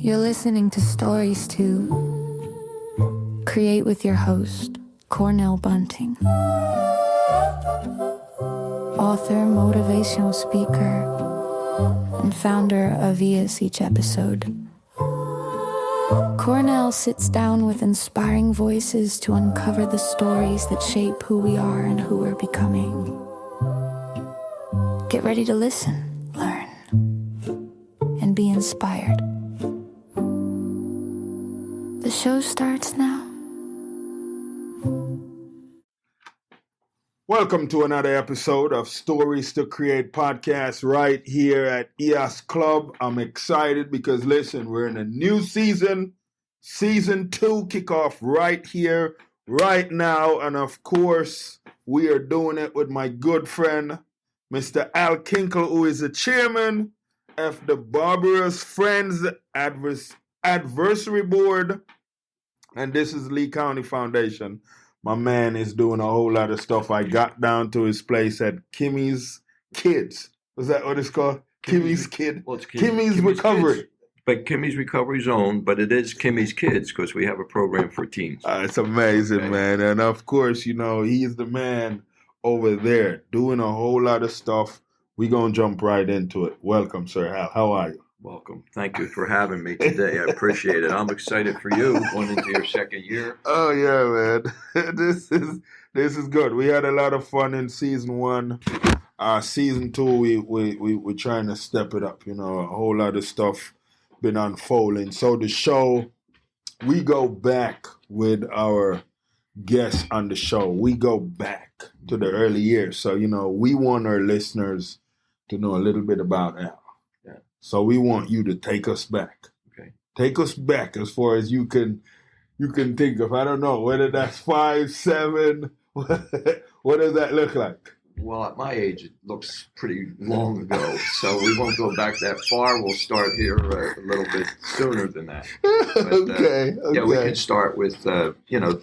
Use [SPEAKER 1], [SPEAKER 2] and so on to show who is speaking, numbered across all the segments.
[SPEAKER 1] You're listening to Stories to Create with your host, Cornell Bunting. Author, motivational speaker, and founder of ES Each Episode. Cornell sits down with inspiring voices to uncover the stories that shape who we are and who we're becoming. Get ready to listen, learn, and be inspired. The show starts now.
[SPEAKER 2] Welcome to another episode of Stories to Create podcast right here at ES Club. I'm excited because, listen, we're in a new season. Season 2 kickoff right here, right now. And of course, we are doing it with my good friend, Mr. Al Kinkle, who is the chairman of the Barbarous Friends Advisory Board. And this is Lee County Foundation. My man is doing a whole lot of stuff. I got down to his place at Kimmie's Kids. Was that what it's called? Kimmie's Kid?
[SPEAKER 3] Well, it's
[SPEAKER 2] Kimmie's Recovery.
[SPEAKER 3] Kids. But Kimmie's Recovery Zone, but it is Kimmie's Kids because we have a program for teens.
[SPEAKER 2] It's amazing, okay, man. And of course, you know, he's the man over there doing a whole lot of stuff. We're going to jump right into it. Welcome, sir. How are you?
[SPEAKER 3] Welcome. Thank you for having me today. I appreciate it. I'm excited for you going into your second year.
[SPEAKER 2] Oh yeah, man. This is good. We had a lot of fun in season 1. Season 2, we're trying to step it up. You know, a whole lot of stuff been unfolding. So the show, we go back with our guests on the show. We go back to the early years. So, you know, we want our listeners to know a little bit about Al. So we want you to take us back.
[SPEAKER 3] Okay.
[SPEAKER 2] Take us back as far as you can think of. I don't know whether that's 5, 7. What does that look like?
[SPEAKER 3] Well, at my age, it looks pretty long ago. So we won't go back that far. We'll start here a little bit sooner than that. But,
[SPEAKER 2] okay.
[SPEAKER 3] Yeah, we can start with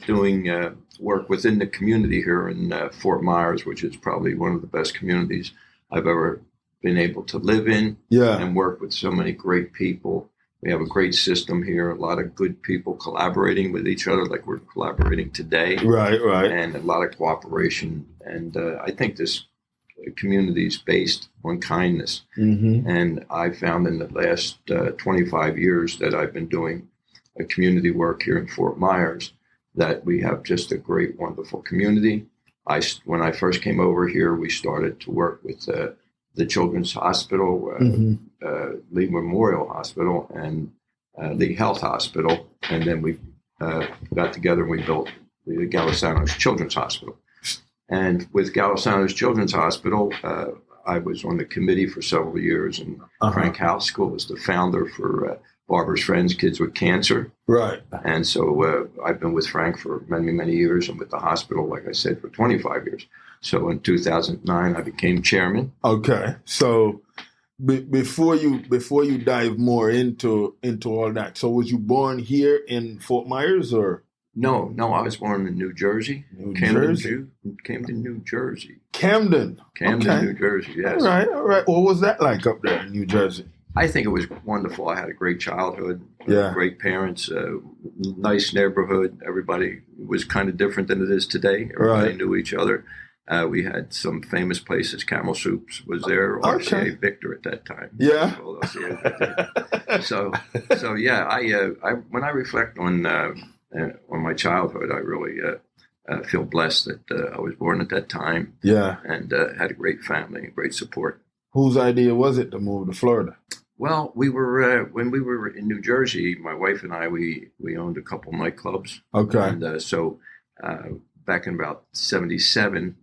[SPEAKER 3] doing work within the community here in Fort Myers, which is probably one of the best communities I've ever been able to live in, and work with so many great people. We have a great system here, a lot of good people collaborating with each other like we're collaborating today.
[SPEAKER 2] Right.
[SPEAKER 3] And a lot of cooperation. And I think this community is based on kindness.
[SPEAKER 2] Mm-hmm.
[SPEAKER 3] And I found in the last 25 years that I've been doing community work here in Fort Myers that we have just a great, wonderful community. When I first came over here, we started to work with the Children's Hospital, Lee Memorial Hospital, and Lee Health Hospital. And then we got together and we built the Galasanos Children's Hospital. And with Galasanos Children's Hospital, I was on the committee for several years. And Frank Housecool was the founder for Barbarous Friends, Kids with Cancer.
[SPEAKER 2] Right.
[SPEAKER 3] And so I've been with Frank for many, many years, and with the hospital, like I said, for 25 years. So in 2009, I became chairman.
[SPEAKER 2] Okay. So before you dive more into all that, so was you born here in Fort Myers or?
[SPEAKER 3] No, I was born in New Jersey. Camden, New Jersey.
[SPEAKER 2] Camden, okay.
[SPEAKER 3] New Jersey, yes.
[SPEAKER 2] All right. What was that like up there in New Jersey?
[SPEAKER 3] I think it was wonderful. I had a great childhood, great parents, nice neighborhood. Everybody was kind of different than it is today. Everybody knew each other. We had some famous places. Camel Soups was there. RCA Victor at that time.
[SPEAKER 2] Yeah.
[SPEAKER 3] So yeah. I when I reflect on my childhood, I really feel blessed that I was born at that time.
[SPEAKER 2] Yeah.
[SPEAKER 3] And had a great family, great support.
[SPEAKER 2] Whose idea was it to move to Florida?
[SPEAKER 3] Well, we were when we were in New Jersey. My wife and I we owned a couple nightclubs.
[SPEAKER 2] Okay.
[SPEAKER 3] And so back in about '77.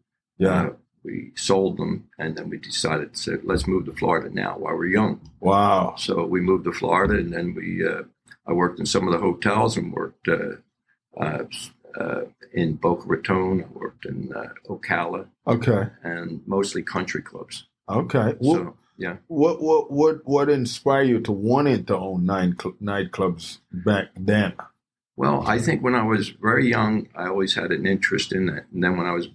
[SPEAKER 3] We sold them, and then we decided to say, let's move to Florida now while we're young.
[SPEAKER 2] Wow.
[SPEAKER 3] So we moved to Florida, and then I worked in some of the hotels and worked in Boca Raton. I worked in Ocala.
[SPEAKER 2] Okay.
[SPEAKER 3] And mostly country clubs.
[SPEAKER 2] Okay.
[SPEAKER 3] So, yeah.
[SPEAKER 2] What inspired you to wanting to own nightclubs back then?
[SPEAKER 3] Well, I think when I was very young, I always had an interest in that. And then when I was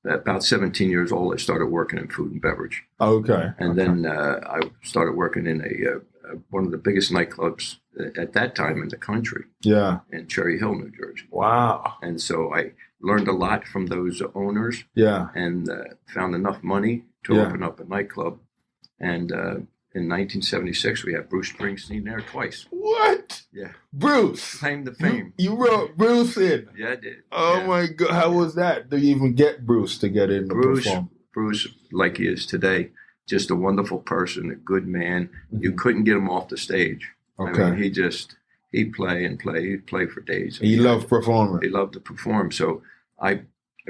[SPEAKER 3] about 17 years old, I started working in food and beverage.
[SPEAKER 2] Okay.
[SPEAKER 3] And then I started working in a one of the biggest nightclubs at that time in the country.
[SPEAKER 2] Yeah.
[SPEAKER 3] In Cherry Hill, New Jersey.
[SPEAKER 2] Wow.
[SPEAKER 3] And so I learned a lot from those owners.
[SPEAKER 2] Yeah.
[SPEAKER 3] And found enough money to open up a nightclub. And in 1976, we had Bruce Springsteen there twice.
[SPEAKER 2] What?
[SPEAKER 3] Yeah.
[SPEAKER 2] Bruce.
[SPEAKER 3] Claim to fame.
[SPEAKER 2] You wrote Bruce in?
[SPEAKER 3] Yeah, I did.
[SPEAKER 2] Oh, my God. How was that? Do you even get Bruce to get in to perform?
[SPEAKER 3] Bruce, like he is today, just a wonderful person, a good man. Mm-hmm. You couldn't get him off the stage.
[SPEAKER 2] Okay.
[SPEAKER 3] I mean, he'd play and play. He'd play for days.
[SPEAKER 2] He loved performing.
[SPEAKER 3] He loved to perform. So I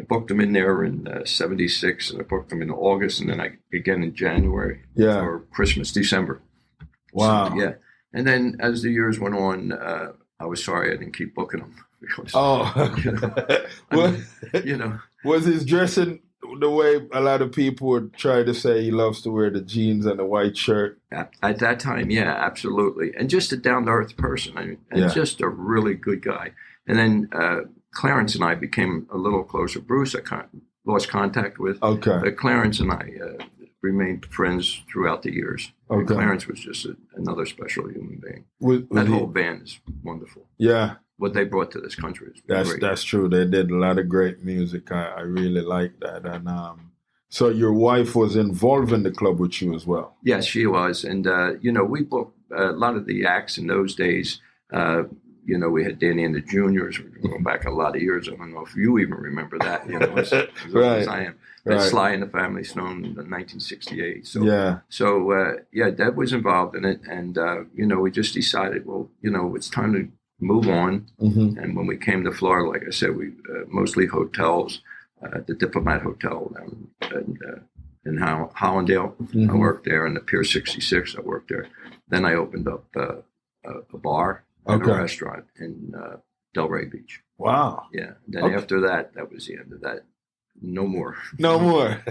[SPEAKER 3] booked him in there in 76, and I booked him in August, and then again in January for Christmas, December.
[SPEAKER 2] Wow.
[SPEAKER 3] So, yeah. And then as the years went on, I was sorry I didn't keep booking him. Because,
[SPEAKER 2] was his dressing the way a lot of people would try to say he loves to wear the jeans and the white shirt?
[SPEAKER 3] At that time, yeah, absolutely. And just a down-to-earth person. Just a really good guy. And then Clarence and I became a little closer. Bruce, I lost contact with.
[SPEAKER 2] Okay.
[SPEAKER 3] But Clarence and I remained friends throughout the years.
[SPEAKER 2] Okay.
[SPEAKER 3] And Clarence was just another special human being.
[SPEAKER 2] That
[SPEAKER 3] whole band is wonderful.
[SPEAKER 2] Yeah.
[SPEAKER 3] What they brought to this country is great.
[SPEAKER 2] That's true. They did a lot of great music. I really like that. And so your wife was involved in the club with you as well?
[SPEAKER 3] Yes, she was. And, we booked a lot of the acts in those days. We had Danny and the Juniors. We're going back a lot of years. I don't know if you even remember that. As old as I am. Right. Sly and the Family Stone in 1968. So, Deb was involved in it. And, we just decided, it's time to move on. Mm-hmm. And when we came to Florida, like I said, we mostly hotels, the Diplomat Hotel in Hollandale. Mm-hmm. I worked there, and the Pier 66, I worked there. Then I opened up a bar and a restaurant in Delray Beach.
[SPEAKER 2] Wow.
[SPEAKER 3] Yeah. Then after that was the end of that. No more.
[SPEAKER 2] No more.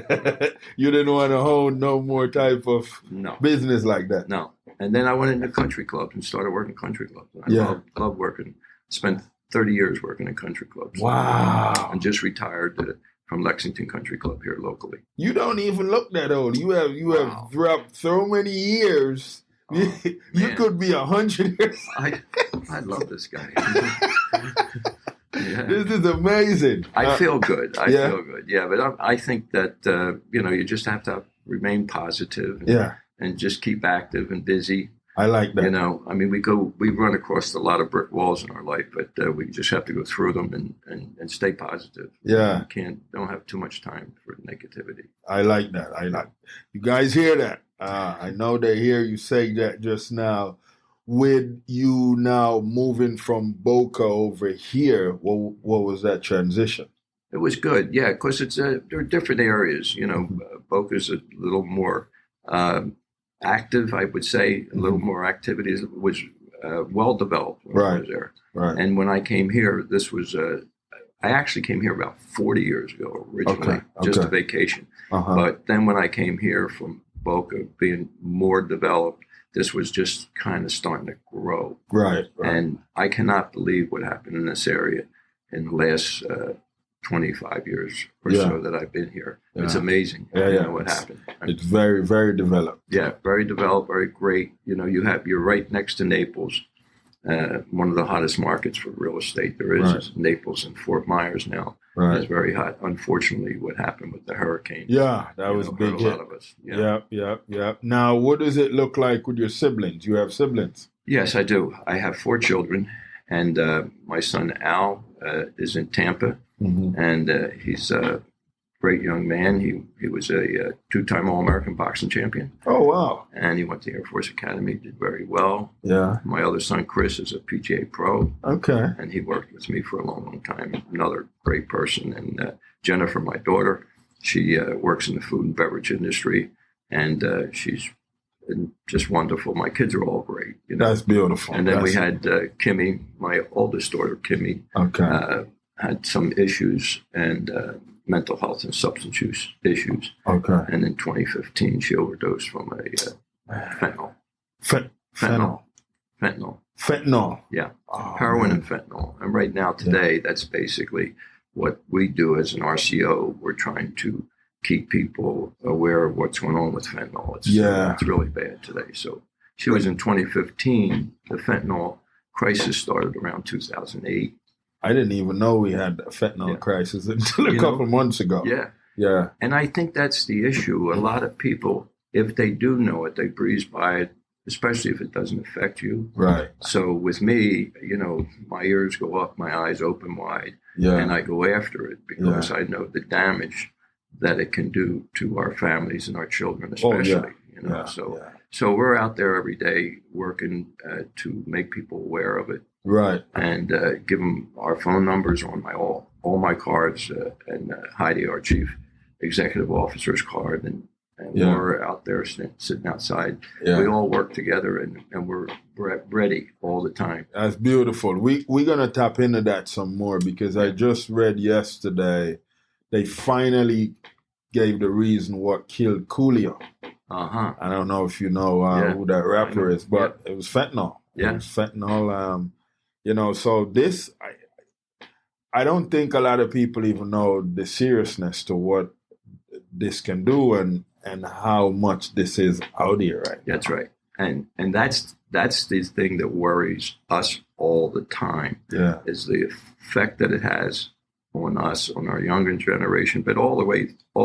[SPEAKER 2] You didn't want to hold no more type of business like that.
[SPEAKER 3] No. And then I went into country clubs and started working country clubs. I love working. Spent 30 years working in country clubs.
[SPEAKER 2] Wow.
[SPEAKER 3] And just retired from Lexington Country Club here locally.
[SPEAKER 2] You don't even look that old. You have dropped so many years. You could be 100 years.
[SPEAKER 3] I love this guy.
[SPEAKER 2] Yeah. This is amazing.
[SPEAKER 3] I feel good. I feel good. Yeah, but I think that you just have to remain positive. And just keep active and busy.
[SPEAKER 2] I like that.
[SPEAKER 3] We run across a lot of brick walls in our life, but we just have to go through them and stay positive.
[SPEAKER 2] Yeah.
[SPEAKER 3] Don't have too much time for negativity.
[SPEAKER 2] I like that. You guys hear that? I know they hear you say that just now. With you now moving from Boca over here, what was that transition?
[SPEAKER 3] It was good, yeah, because there are different areas. Boca's a little more active, I would say, a little more activities. It was well developed when I was there. Right. And when I came here, I actually came here about 40 years ago originally, just a vacation. Uh-huh. But then when I came here from Boca, being more developed, this was just kind of starting to grow.
[SPEAKER 2] Right.
[SPEAKER 3] And I cannot believe what happened in this area in the last 25 years or so that I've been here. Yeah. It's amazing what happened.
[SPEAKER 2] It's very, very developed.
[SPEAKER 3] Yeah, very developed, very great. You're right next to Naples. One of the hottest markets for real estate there is Naples and Fort Myers now. Right. It's very hot. Unfortunately, what happened with the hurricane.
[SPEAKER 2] Yeah, that was a big hit. A lot of us. Yeah. Now, what does it look like with your siblings? You have siblings?
[SPEAKER 3] Yes, I do. I have 4 children, and my son Al is in Tampa, and he's a great young man. He was a 2-time All-American boxing champion.
[SPEAKER 2] Oh, wow.
[SPEAKER 3] And he went to the Air Force Academy, did very well.
[SPEAKER 2] Yeah.
[SPEAKER 3] My other son, Chris, is a PGA pro.
[SPEAKER 2] Okay.
[SPEAKER 3] And he worked with me for a long, long time. Another great person. And Jennifer, my daughter, she works in the food and beverage industry. And she's just wonderful. My kids are all great.
[SPEAKER 2] That's beautiful.
[SPEAKER 3] And then we had Kimmie, my oldest daughter, Kimmie, had some issues and mental health and substance use issues. Okay. And in 2015, she overdosed from a fentanyl. Fentanyl. Yeah.
[SPEAKER 2] Oh,
[SPEAKER 3] heroin and fentanyl. And right now, today, that's basically what we do as an RCO. We're trying to keep people aware of what's going on with fentanyl. It's really bad today. So She was in 2015. The fentanyl crisis started around 2008.
[SPEAKER 2] I didn't even know we had a fentanyl crisis until a couple months ago.
[SPEAKER 3] Yeah.
[SPEAKER 2] Yeah.
[SPEAKER 3] And I think that's the issue. A lot of people, if they do know it, they breeze by it, especially if it doesn't affect you.
[SPEAKER 2] Right.
[SPEAKER 3] So with me, my ears go up, my eyes open wide, and I go after it because I know the damage that it can do to our families and our children, especially. So we're out there every day working to make people aware of it.
[SPEAKER 2] Right.
[SPEAKER 3] And give them our phone numbers on all my cards, and Heidi, our chief executive officer's card, and we're out there sitting outside. We all work together, and we're ready all the time.
[SPEAKER 2] That's beautiful. We're going to tap into that some more, because I just read yesterday they finally gave the reason what killed Coolio.
[SPEAKER 3] Uh-huh.
[SPEAKER 2] I don't know if you know who that rapper is, but it was fentanyl.
[SPEAKER 3] Yeah.
[SPEAKER 2] It was fentanyl. So this, I don't think a lot of people even know the seriousness to what this can do and how much this is out here right now.
[SPEAKER 3] That's right. And that's the thing that worries us all the time.
[SPEAKER 2] Yeah.
[SPEAKER 3] Is the effect that it has on us, on our younger generation, but all the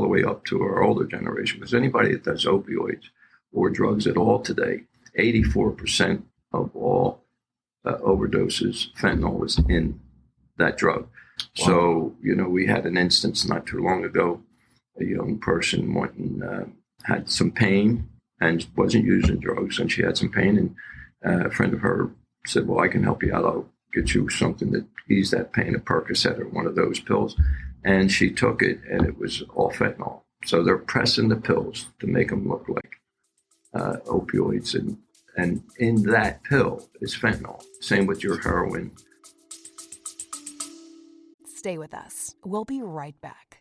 [SPEAKER 3] way up to our older generation. Because anybody that does opioids or drugs at all today, 84% of all overdoses, fentanyl was in that drug. Wow. So, we had an instance not too long ago. A young person went and had some pain and wasn't using drugs, and she had some pain, and a friend of her said, well, I can help you out. I'll get you something that ease that pain, a Percocet or one of those pills. And she took it, and it was all fentanyl. So they're pressing the pills to make them look like opioids, and in that pill is fentanyl. Same with your heroin.
[SPEAKER 4] Stay with us. We'll be right back.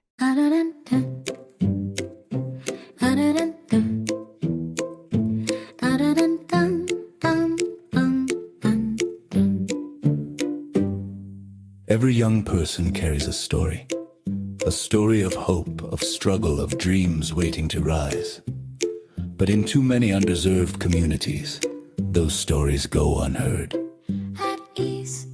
[SPEAKER 5] Every young person carries a story of hope, of struggle, of dreams waiting to rise. But in too many underserved communities, those stories go unheard.
[SPEAKER 1] At ease,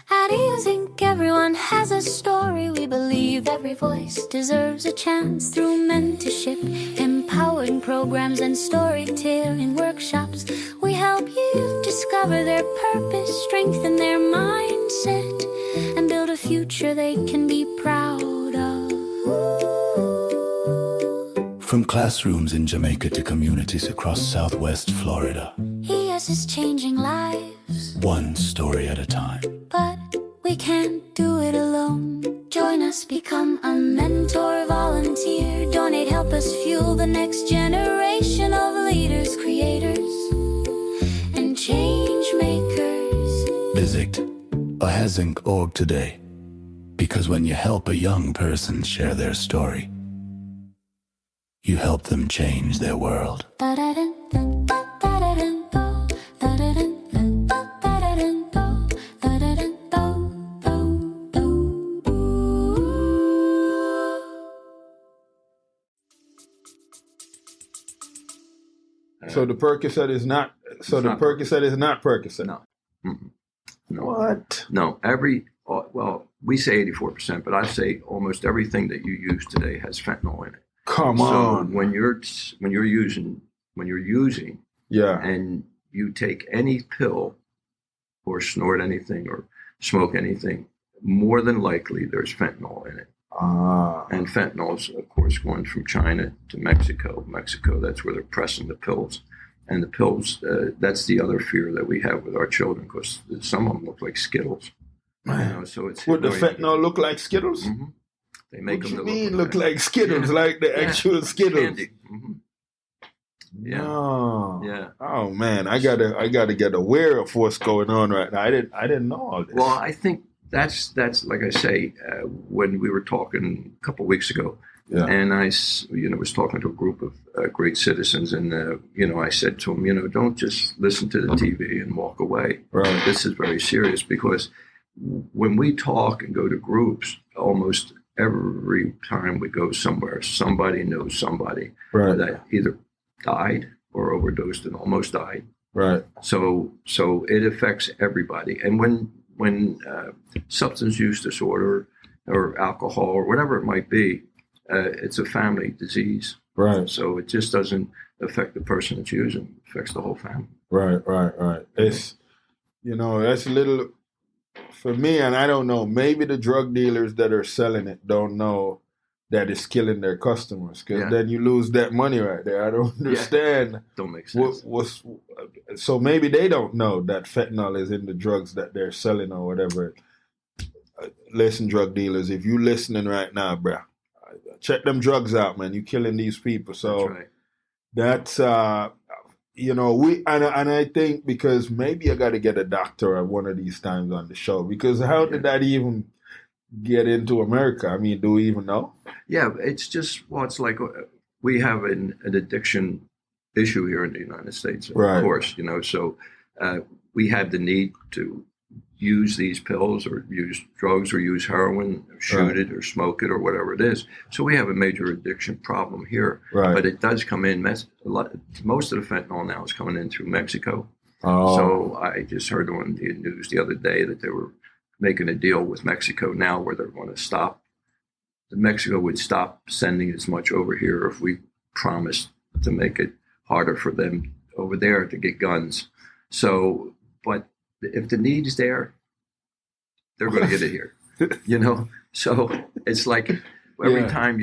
[SPEAKER 1] Inc. Everyone has a story. We believe every voice deserves a chance through mentorship, empowering programs, and storytelling workshops. We help youth discover their purpose, strengthen their mindset, and build a future they can be proud of.
[SPEAKER 5] From classrooms in Jamaica to communities across Southwest Florida,
[SPEAKER 1] ES is changing lives,
[SPEAKER 5] one story at a time.
[SPEAKER 1] but we can't do it alone. Join us, become a mentor, volunteer, donate, help us fuel the next generation of leaders, creators, and change makers.
[SPEAKER 5] Visit ahazink.org today, because when you help a young person share their story, you help them change their world.
[SPEAKER 2] So the Percocet is not. So the Percocet is not Percocet.
[SPEAKER 3] No. Mm-mm. No.
[SPEAKER 2] What?
[SPEAKER 3] No. We say 84%, but I say almost everything that you use today has fentanyl in it.
[SPEAKER 2] Come
[SPEAKER 3] So
[SPEAKER 2] on.
[SPEAKER 3] when you're using,
[SPEAKER 2] Yeah.
[SPEAKER 3] and you take any pill or snort anything or smoke anything, more than likely there's fentanyl in it. And fentanyl's, of course, going from China to Mexico. Mexico, that's where they're pressing the pills. And the pills, that's the other fear that we have with our children, because some of them look like Skittles. So it's
[SPEAKER 2] Would the fentanyl look like Skittles?
[SPEAKER 3] Mm-hmm. They make
[SPEAKER 2] What
[SPEAKER 3] them
[SPEAKER 2] you mean look like Skittles, like the actual Skittles?
[SPEAKER 3] Candy. Mm-hmm. Yeah.
[SPEAKER 2] No.
[SPEAKER 3] Yeah.
[SPEAKER 2] Oh man, I gotta get aware of what's going on right now. I didn't know all this.
[SPEAKER 3] Well, I think that's like I say, when we were talking a couple of weeks ago, and I was talking to a group of great citizens, and I said to them, don't just listen to the TV and walk away.
[SPEAKER 2] Right.
[SPEAKER 3] This is very serious, because when we talk and go to groups, almost every time we go somewhere, somebody knows somebody
[SPEAKER 2] Right.
[SPEAKER 3] that either died or overdosed and almost died,
[SPEAKER 2] Right.
[SPEAKER 3] So it affects everybody. And when substance use disorder or alcohol or whatever it might be, it's a family disease.
[SPEAKER 2] Right.
[SPEAKER 3] So it just doesn't affect the person that's using; it affects the whole family.
[SPEAKER 2] Right. It's, that's a little, for me, and I don't know, maybe the drug dealers that are selling it don't know that it's killing their customers, because then you lose that money right there. I don't understand.
[SPEAKER 3] Don't make sense.
[SPEAKER 2] So maybe they don't know that fentanyl is in the drugs that they're selling or whatever. Listen, drug dealers, if you listening right now, bruh, check them drugs out, man. You're killing these people. So that's and I think, because maybe I got to get a doctor at one of these times on the show, because how did that even get into America? I mean, do we even know?
[SPEAKER 3] Yeah, it's just, it's like we have an addiction issue here in the United States, of course, so we had the need to use these pills or use drugs or use heroin or shoot it or smoke it or whatever it is. So we have a major addiction problem here, but it does come in. Most of the fentanyl now is coming in through Mexico. So I just heard on the news the other day that they were making a deal with Mexico now where they're going to stop. Mexico would stop sending as much over here if we promised to make it harder for them over there to get guns. So, but if the need's there, they're going to get it here, So it's like every time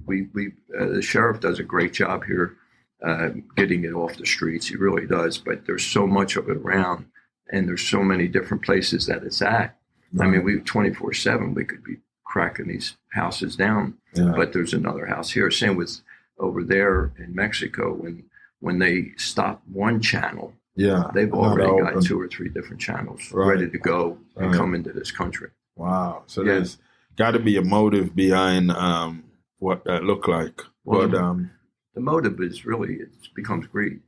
[SPEAKER 3] the sheriff does a great job here getting it off the streets. He really does. But there's so much of it around, and there's so many different places that it's at. I mean, 24/7, we could be cracking these houses down, but there's another house here. Same with over there in Mexico. When they stop one channel, they've already got 2 or 3 different channels ready to go and come into this country.
[SPEAKER 2] Wow. So there's got to be a motive behind what that look like.
[SPEAKER 3] Well, the motive is really, it becomes greed.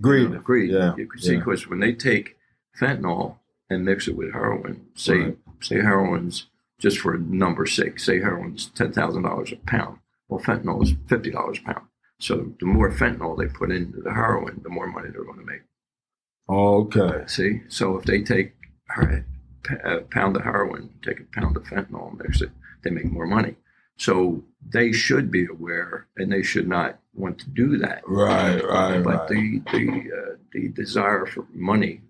[SPEAKER 2] Greed.
[SPEAKER 3] Greed. Yeah. You can see, because when they take fentanyl and mix it with heroin, say heroin's, just for number's sake, say heroin's $10,000 a pound. Well, fentanyl is $50 a pound. So the more fentanyl they put into the heroin, the more money they're going to make.
[SPEAKER 2] Okay.
[SPEAKER 3] See? So if they take a pound of heroin, take a pound of fentanyl and mix it, they make more money. So they should be aware, and they should not want to do that.
[SPEAKER 2] Right.
[SPEAKER 3] But the desire for money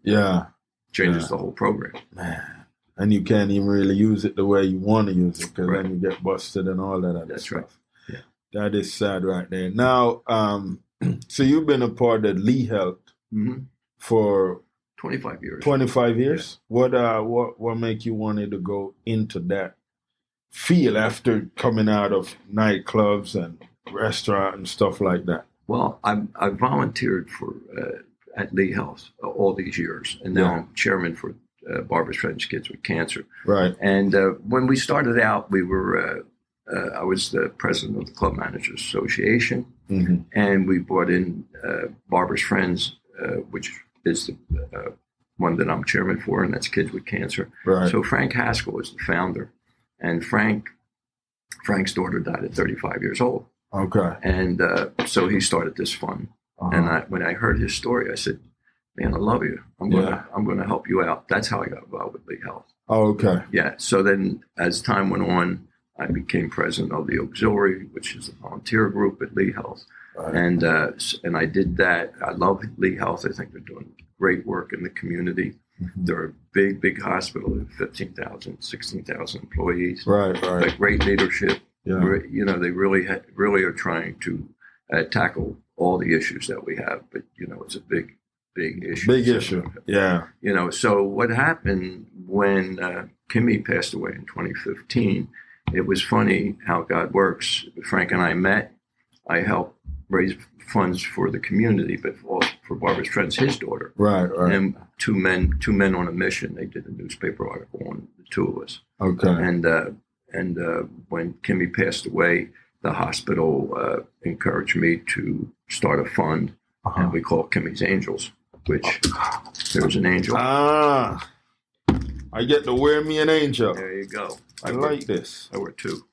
[SPEAKER 3] changes the whole program.
[SPEAKER 2] Man. And you can't even really use it the way you want to use it, because then you get busted and all that other stuff. Right. Yeah. That is sad right there. Now, so you've been a part of Lee Health for
[SPEAKER 3] 25 years.
[SPEAKER 2] 25 years? Yeah. What make you wanted to go into that field after coming out of nightclubs and restaurant and stuff like that?
[SPEAKER 3] Well, I volunteered for at Lee Health all these years, and now I'm chairman for Barbara's Friends Kids with Cancer.
[SPEAKER 2] Right.
[SPEAKER 3] And when we started out, we were I was the president of the Club Managers Association, and we brought in Barbara's Friends, which is the one that I'm chairman for, and that's Kids with Cancer.
[SPEAKER 2] Right.
[SPEAKER 3] So Frank Haskell is the founder, and Frank's daughter died at 35 years old.
[SPEAKER 2] Okay.
[SPEAKER 3] And so he started this fund. And when I heard his story, I said, "Man, I love you. I'm gonna help you out." That's how I got involved with Lee Health.
[SPEAKER 2] Oh, okay.
[SPEAKER 3] Yeah. So then, as time went on, I became president of the auxiliary, which is a volunteer group at Lee Health, and I did that. I love Lee Health. I think they're doing great work in the community. They're a big hospital with 15,000, 16,000 employees.
[SPEAKER 2] Right.
[SPEAKER 3] Like great leadership.
[SPEAKER 2] Yeah.
[SPEAKER 3] They really are trying to tackle all the issues that we have. But it's a big issue.
[SPEAKER 2] Big issue. Yeah.
[SPEAKER 3] So what happened when Kimmie passed away in 2015? It was funny how God works. Frank and I met. I helped raise funds for the community, but also for Barbara's Friends, his daughter. Right. And two men on a mission. They did a newspaper article on the two of us.
[SPEAKER 2] Okay.
[SPEAKER 3] And when Kimmie passed away, the hospital encouraged me to start a fund, and we call it Kimmie's Angels, which there's an angel.
[SPEAKER 2] I get to wear me an angel.
[SPEAKER 3] There you go.
[SPEAKER 2] I like this.
[SPEAKER 3] I wear 2.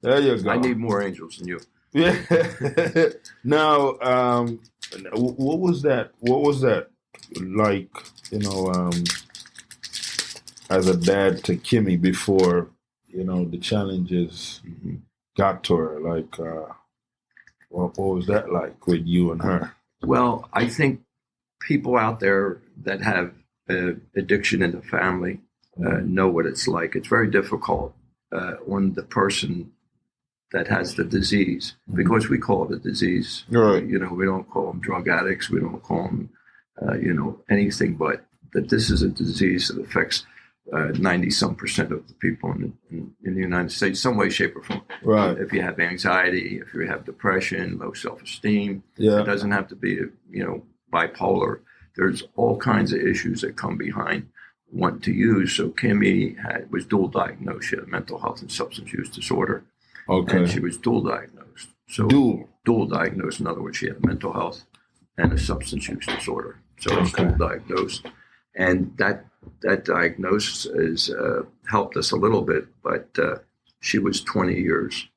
[SPEAKER 2] There you go.
[SPEAKER 3] I need more angels than you.
[SPEAKER 2] Yeah. Now, what was that? What was that like? As a dad to Kimmie before the challenges got to her. Like, what was that like with you and her?
[SPEAKER 3] Well, I think people out there that have addiction in the family know what it's like. It's very difficult when the person that has the disease, because we call it a disease.
[SPEAKER 2] Right.
[SPEAKER 3] We don't call them drug addicts. We don't call them, anything but that this is a disease that affects 90-some% of the people in the United States, some way, shape, or form.
[SPEAKER 2] Right.
[SPEAKER 3] If you have anxiety, if you have depression, low self-esteem,
[SPEAKER 2] Yeah.
[SPEAKER 3] it doesn't have to be, bipolar. There's all kinds of issues that come behind wanting to use. So Kimmie was dual diagnosed. She had a mental health and substance use disorder.
[SPEAKER 2] Okay.
[SPEAKER 3] And she was dual diagnosed. So dual diagnosed, in other words, she had a mental health and a substance use disorder. So it's dual diagnosed. And that diagnosis has helped us a little bit, but she was 20 years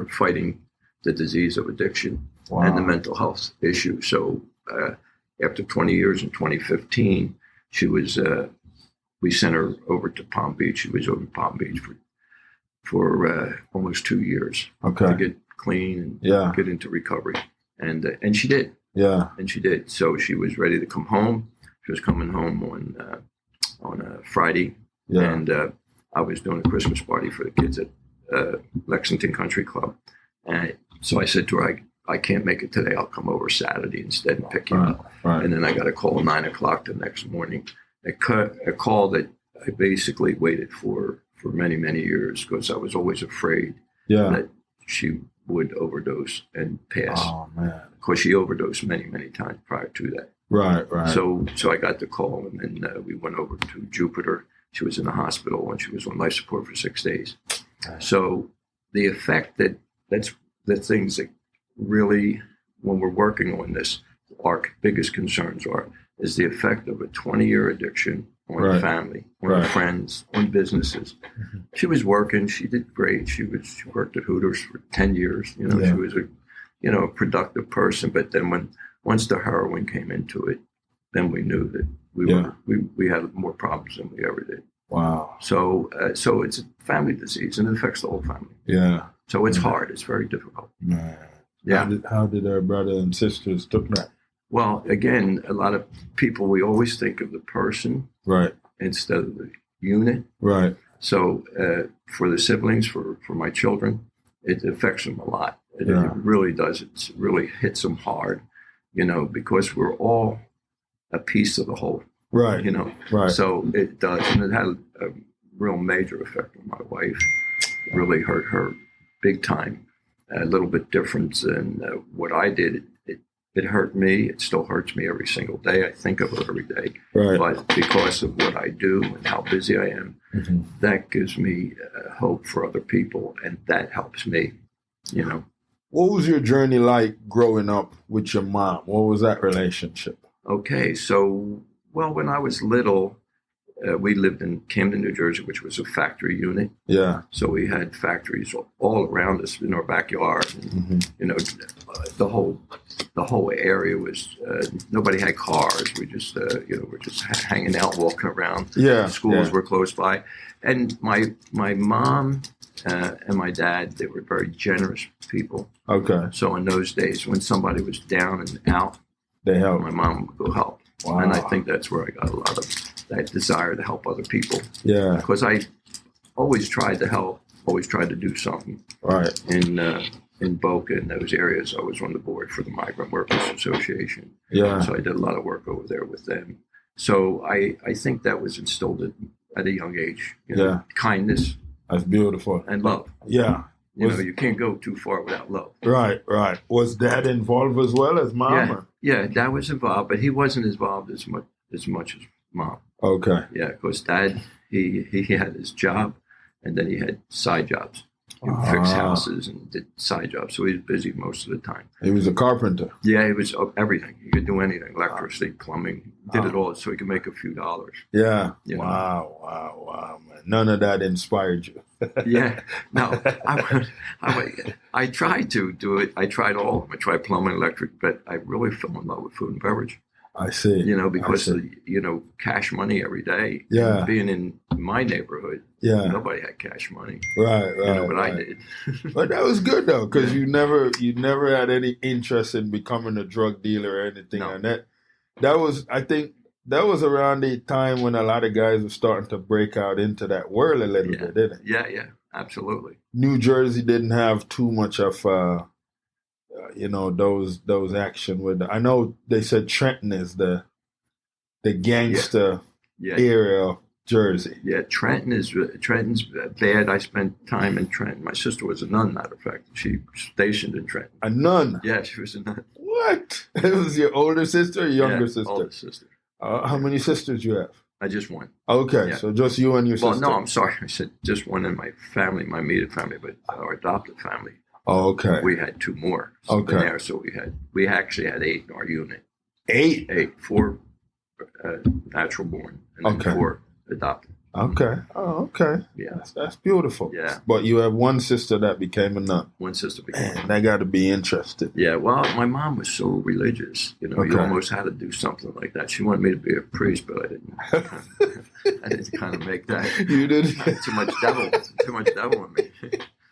[SPEAKER 3] fighting the disease of addiction and the mental health issue. So after 20 years in 2015, she was, we sent her over to Palm Beach. She was over in Palm Beach for almost 2 years to get clean and get into recovery. And she did.
[SPEAKER 2] Yeah.
[SPEAKER 3] And she did. So she was ready to come home. She was coming home on a Friday. Yeah. And I was doing a Christmas party for the kids at Lexington Country Club. And so I said to her, I can't make it today. I'll come over Saturday instead and pick you up. Right. And then I got a call at 9 o'clock the next morning. A call that I basically waited for many, many years because I was always afraid that she would overdose and pass.
[SPEAKER 2] Oh, man.
[SPEAKER 3] Because she overdosed many, many times prior to that.
[SPEAKER 2] Right.
[SPEAKER 3] So I got the call, and then we went over to Jupiter. She was in the hospital, and she was on life support for 6 days. So the effect that's the things that really, when we're working on this, our biggest concerns is the effect of a 20-year addiction on family, on friends, on businesses. Mm-hmm. She was working. She did great. She worked at Hooters for 10 years. She was a productive person. But then once the heroin came into it, then we knew that we had more problems than we ever did.
[SPEAKER 2] Wow.
[SPEAKER 3] So it's a family disease, and it affects the whole family.
[SPEAKER 2] Yeah.
[SPEAKER 3] So it's hard. It's very difficult.
[SPEAKER 2] Man.
[SPEAKER 3] Yeah.
[SPEAKER 2] How did our brother and sisters took that?
[SPEAKER 3] Well, again, a lot of people, we always think of the person instead of the unit. Right. So for the siblings, for my children, it affects them a lot. It really does. It really hits them hard, because we're all a piece of the whole. Right. Right. So it does. And it had a real major effect on my wife. It really hurt her big time. A little bit different than what I did. It hurt me. It still hurts me every single day. I think of her every day. Right. But because of what I do and how busy I am, that gives me hope for other people, and that helps me,
[SPEAKER 2] What was your journey like growing up with your mom? What was that relationship?
[SPEAKER 3] Okay, so, when I was little, we lived in Camden, New Jersey, which was a factory unit. Yeah. So we had factories all around us in our backyard. And, the whole area was, nobody had cars. We just, we're just hanging out, walking around. Yeah. Schools were close by. And my mom and my dad, they were very generous people. Okay. So in those days, when somebody was down and out, they helped. My mom would go help. Wow. And I think that's where I got a lot of that desire to help other people. Yeah. Because I always tried to help, always tried to do something. Right. In Boca, in those areas, I was on the board for the Migrant Workers Association. Yeah. So I did a lot of work over there with them. So I think that was instilled at a young age. Kindness. That's beautiful. And love. Yeah. You can't go too far without love. Right, right. Was Dad involved as well as Mom? Yeah, Dad was involved, but he wasn't involved as much as Mom. Okay. Yeah, because Dad, he had his job, and then he had side jobs. He would fix houses and did side jobs, so he was busy most of the time.
[SPEAKER 2] He was a carpenter.
[SPEAKER 3] Yeah, he was everything. He could do anything: electricity, plumbing, did it all, so he could make a few dollars.
[SPEAKER 2] Yeah.
[SPEAKER 3] You know?
[SPEAKER 2] Wow, man. None of that inspired you.
[SPEAKER 3] Yeah. No, I tried to do it. I tried all of them. I tried plumbing, electric, but I really fell in love with food and beverage.
[SPEAKER 2] I see.
[SPEAKER 3] You know, because of, cash money every day.
[SPEAKER 2] Yeah.
[SPEAKER 3] And being in my neighborhood, nobody had cash money.
[SPEAKER 2] Right.
[SPEAKER 3] But I did.
[SPEAKER 2] But that was good though, because you never had any interest in becoming a drug dealer or anything.
[SPEAKER 3] No.
[SPEAKER 2] And that was, I think, that was around the time when a lot of guys were starting to break out into that world a little bit, didn't it?
[SPEAKER 3] Yeah, absolutely.
[SPEAKER 2] New Jersey didn't have too much of those action with. I know they said Trenton is the gangster area of Jersey.
[SPEAKER 3] Yeah, Trenton's bad. I spent time in Trenton. My sister was a nun, matter of fact. She was stationed in Trenton.
[SPEAKER 2] A nun?
[SPEAKER 3] Yeah, she was a nun.
[SPEAKER 2] What? It was your older sister or younger sister?
[SPEAKER 3] Older sister.
[SPEAKER 2] How many sisters you have?
[SPEAKER 3] I just one.
[SPEAKER 2] Okay, so just you and your sister.
[SPEAKER 3] Well, no, I'm sorry. I said just one in my family, my immediate family, but our adopted family.
[SPEAKER 2] Oh, okay.
[SPEAKER 3] We had two more.
[SPEAKER 2] Okay.
[SPEAKER 3] There, so we actually had 8 in our unit.
[SPEAKER 2] 8?
[SPEAKER 3] 4 natural born, and then 4 adopted.
[SPEAKER 2] Okay. Oh, okay.
[SPEAKER 3] Yeah.
[SPEAKER 2] That's beautiful.
[SPEAKER 3] Yeah.
[SPEAKER 2] But you have one sister that became a nun.
[SPEAKER 3] One sister became a nun.
[SPEAKER 2] They got to be interested.
[SPEAKER 3] Yeah. Well, my mom was so religious. You almost had to do something like that. She wanted me to be a priest, but I didn't. I didn't kind of make that.
[SPEAKER 2] You didn't?
[SPEAKER 3] Too much devil in me.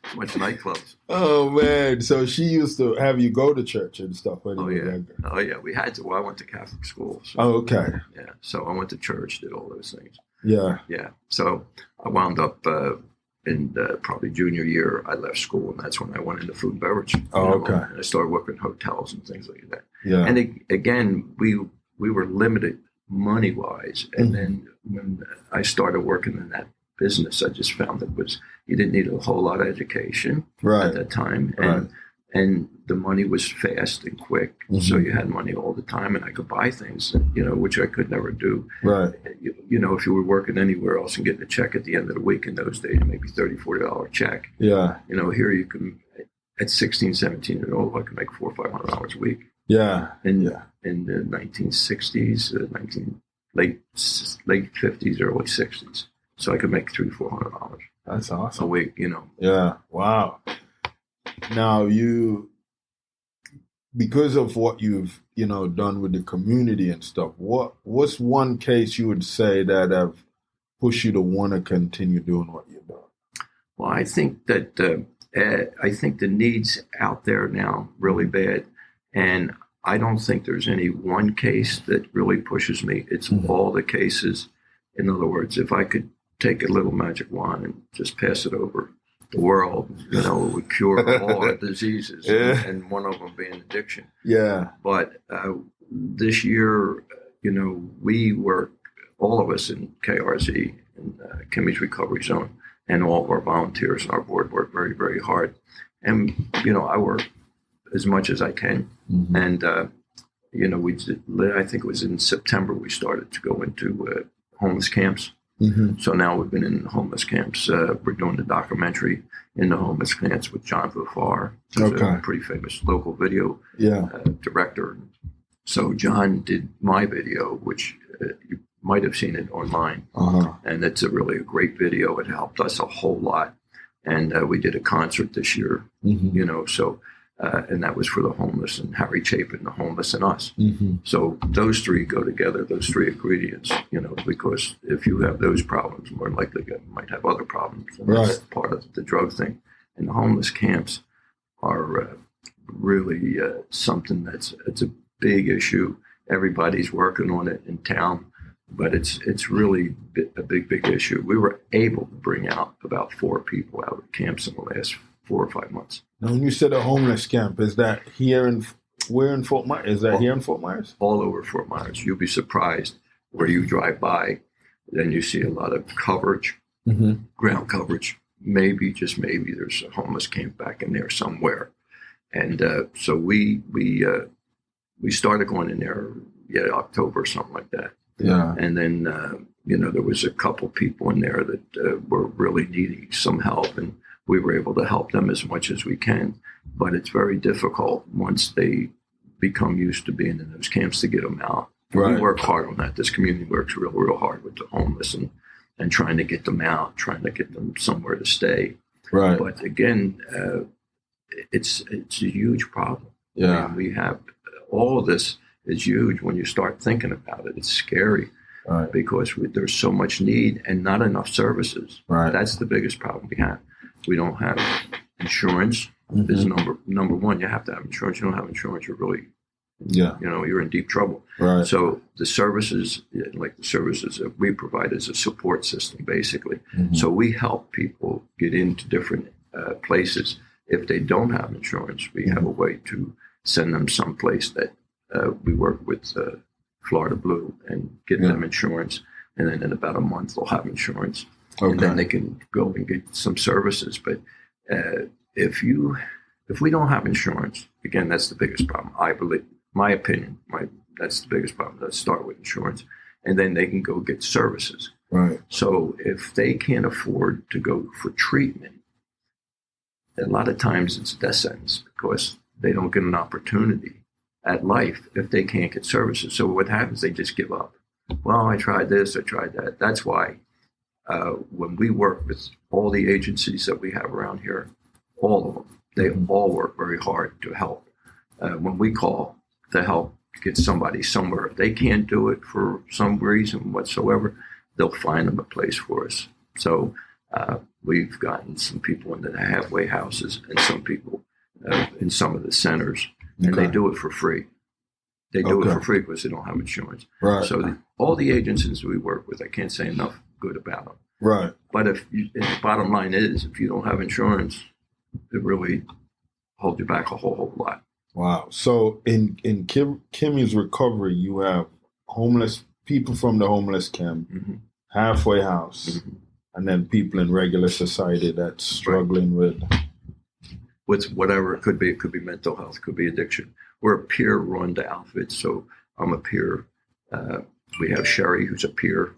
[SPEAKER 3] Too much nightclubs.
[SPEAKER 2] Oh, man. So she used to have you go to church and stuff when you were younger.
[SPEAKER 3] Oh, yeah. We had to. Well, I went to Catholic school. So,
[SPEAKER 2] oh, okay.
[SPEAKER 3] Yeah. So I went to church, did all those things.
[SPEAKER 2] Yeah.
[SPEAKER 3] Yeah. So I wound up in probably junior year, I left school, and that's when I went into food and beverage.
[SPEAKER 2] Oh, okay.
[SPEAKER 3] And I started working in hotels and things like that.
[SPEAKER 2] Yeah.
[SPEAKER 3] And again, we were limited money-wise. And then when I started working in that business, I just found that you didn't need a whole lot of education at that time. And the money was fast and quick. So you had money all the time, and I could buy things, which I could never do.
[SPEAKER 2] Right.
[SPEAKER 3] If you were working anywhere else and getting a check at the end of the week in those days, maybe $30, $40 check.
[SPEAKER 2] Yeah.
[SPEAKER 3] Here you can, at 16, 17 years old, I could make $400 or $500 a week.
[SPEAKER 2] Yeah.
[SPEAKER 3] In the 1960s, late 50s, early 60s. So I could make $300, $400.
[SPEAKER 2] That's awesome.
[SPEAKER 3] A week,
[SPEAKER 2] Yeah. Wow. Now because of what you've, done with the community and stuff, what's one case you would say that have pushed you to want to continue doing what you're doing?
[SPEAKER 3] Well, I think that the need's out there now really bad. And I don't think there's any one case that really pushes me. It's all the cases. In other words, if I could take a little magic wand and just pass it over the world, it would cure all our diseases, and one of them being addiction.
[SPEAKER 2] Yeah.
[SPEAKER 3] But this year, we work, all of us in KRZ, in Kimmie's Recovery Zone, and all of our volunteers and our board work very, very hard. And, I work as much as I can. And, we did, I think it was in September, we started to go into homeless camps. So now we've been in homeless camps. We're doing the documentary in the homeless camps with John Vafar, who's a pretty famous local video director. So John did my video, which you might have seen it online. And it's really a great video. It helped us a whole lot. And we did a concert this year, and that was for the homeless, and Harry Chapin, the homeless, and us. So those three go together, those three ingredients, because if you have those problems, more likely you might have other problems. And that's part of the drug thing. And the homeless camps are really something it's a big issue. Everybody's working on it in town, but it's really a big issue. We were able to bring out about 4 people out of camps in the last 4 or 5 months.
[SPEAKER 2] Now, when you said a homeless camp, is that here in Fort Myers? Is that here in Fort Myers?
[SPEAKER 3] All over Fort Myers. You'll be surprised where you drive by. Then you see a lot of coverage, ground coverage. Maybe, just maybe, there's a homeless camp back in there somewhere. And so we started going in there, October or something like that.
[SPEAKER 2] Yeah.
[SPEAKER 3] And then, there was a couple people in there that were really needing some help. And we were able to help them as much as we can. But it's very difficult once they become used to being in those camps to get them out.
[SPEAKER 2] Right.
[SPEAKER 3] We work hard on that. This community works real hard with the homeless and trying to get them out, trying to get them somewhere to stay.
[SPEAKER 2] Right.
[SPEAKER 3] But again, it's a huge problem.
[SPEAKER 2] Yeah.
[SPEAKER 3] I mean, we have all of this is huge when you start thinking about it. It's scary.
[SPEAKER 2] Right.
[SPEAKER 3] Because there's so much need and not enough services.
[SPEAKER 2] Right.
[SPEAKER 3] That's the biggest problem we have. We don't have insurance. Is number one. You have to have insurance. You don't have insurance, you're really, you're in deep trouble.
[SPEAKER 2] Right.
[SPEAKER 3] So the services, like the services that we provide, is a support system, basically. So we help people get into different places. If they don't have insurance, we have a way to send them someplace that we work with Florida Blue and get them insurance. And then in about a month, they'll have insurance.
[SPEAKER 2] Okay.
[SPEAKER 3] And then they can go and get some services. But if we don't have insurance, again, that's the biggest problem. I believe, my opinion, that's the biggest problem. Let's start with insurance. And then they can go get services.
[SPEAKER 2] Right.
[SPEAKER 3] So if they can't afford to go for treatment, a lot of times it's a death sentence because they don't get an opportunity at life if they can't get services. So what happens, they just give up. Well, I tried this, I tried that. That's why when we work with all the agencies that we have around here, all of them, they all work very hard to help. When we call to help get somebody somewhere, if they can't do it for some reason whatsoever, they'll find them a place for us. So we've gotten some people into the halfway houses and some people in some of the centers. And they do it for free. They do it for free because they don't have insurance. Right. So all the agencies we work with, I can't say enough good about them.
[SPEAKER 2] Right.
[SPEAKER 3] But if the bottom line is, if you don't have insurance, it really holds you back a whole lot.
[SPEAKER 2] Wow. So in Kimmie's recovery, you have homeless people from the homeless camp, halfway house, and then people in regular society that's struggling with
[SPEAKER 3] whatever it could be. It could be mental health, it could be addiction. We're a peer-run outfit, so I'm a peer. We have Sherry, who's a peer.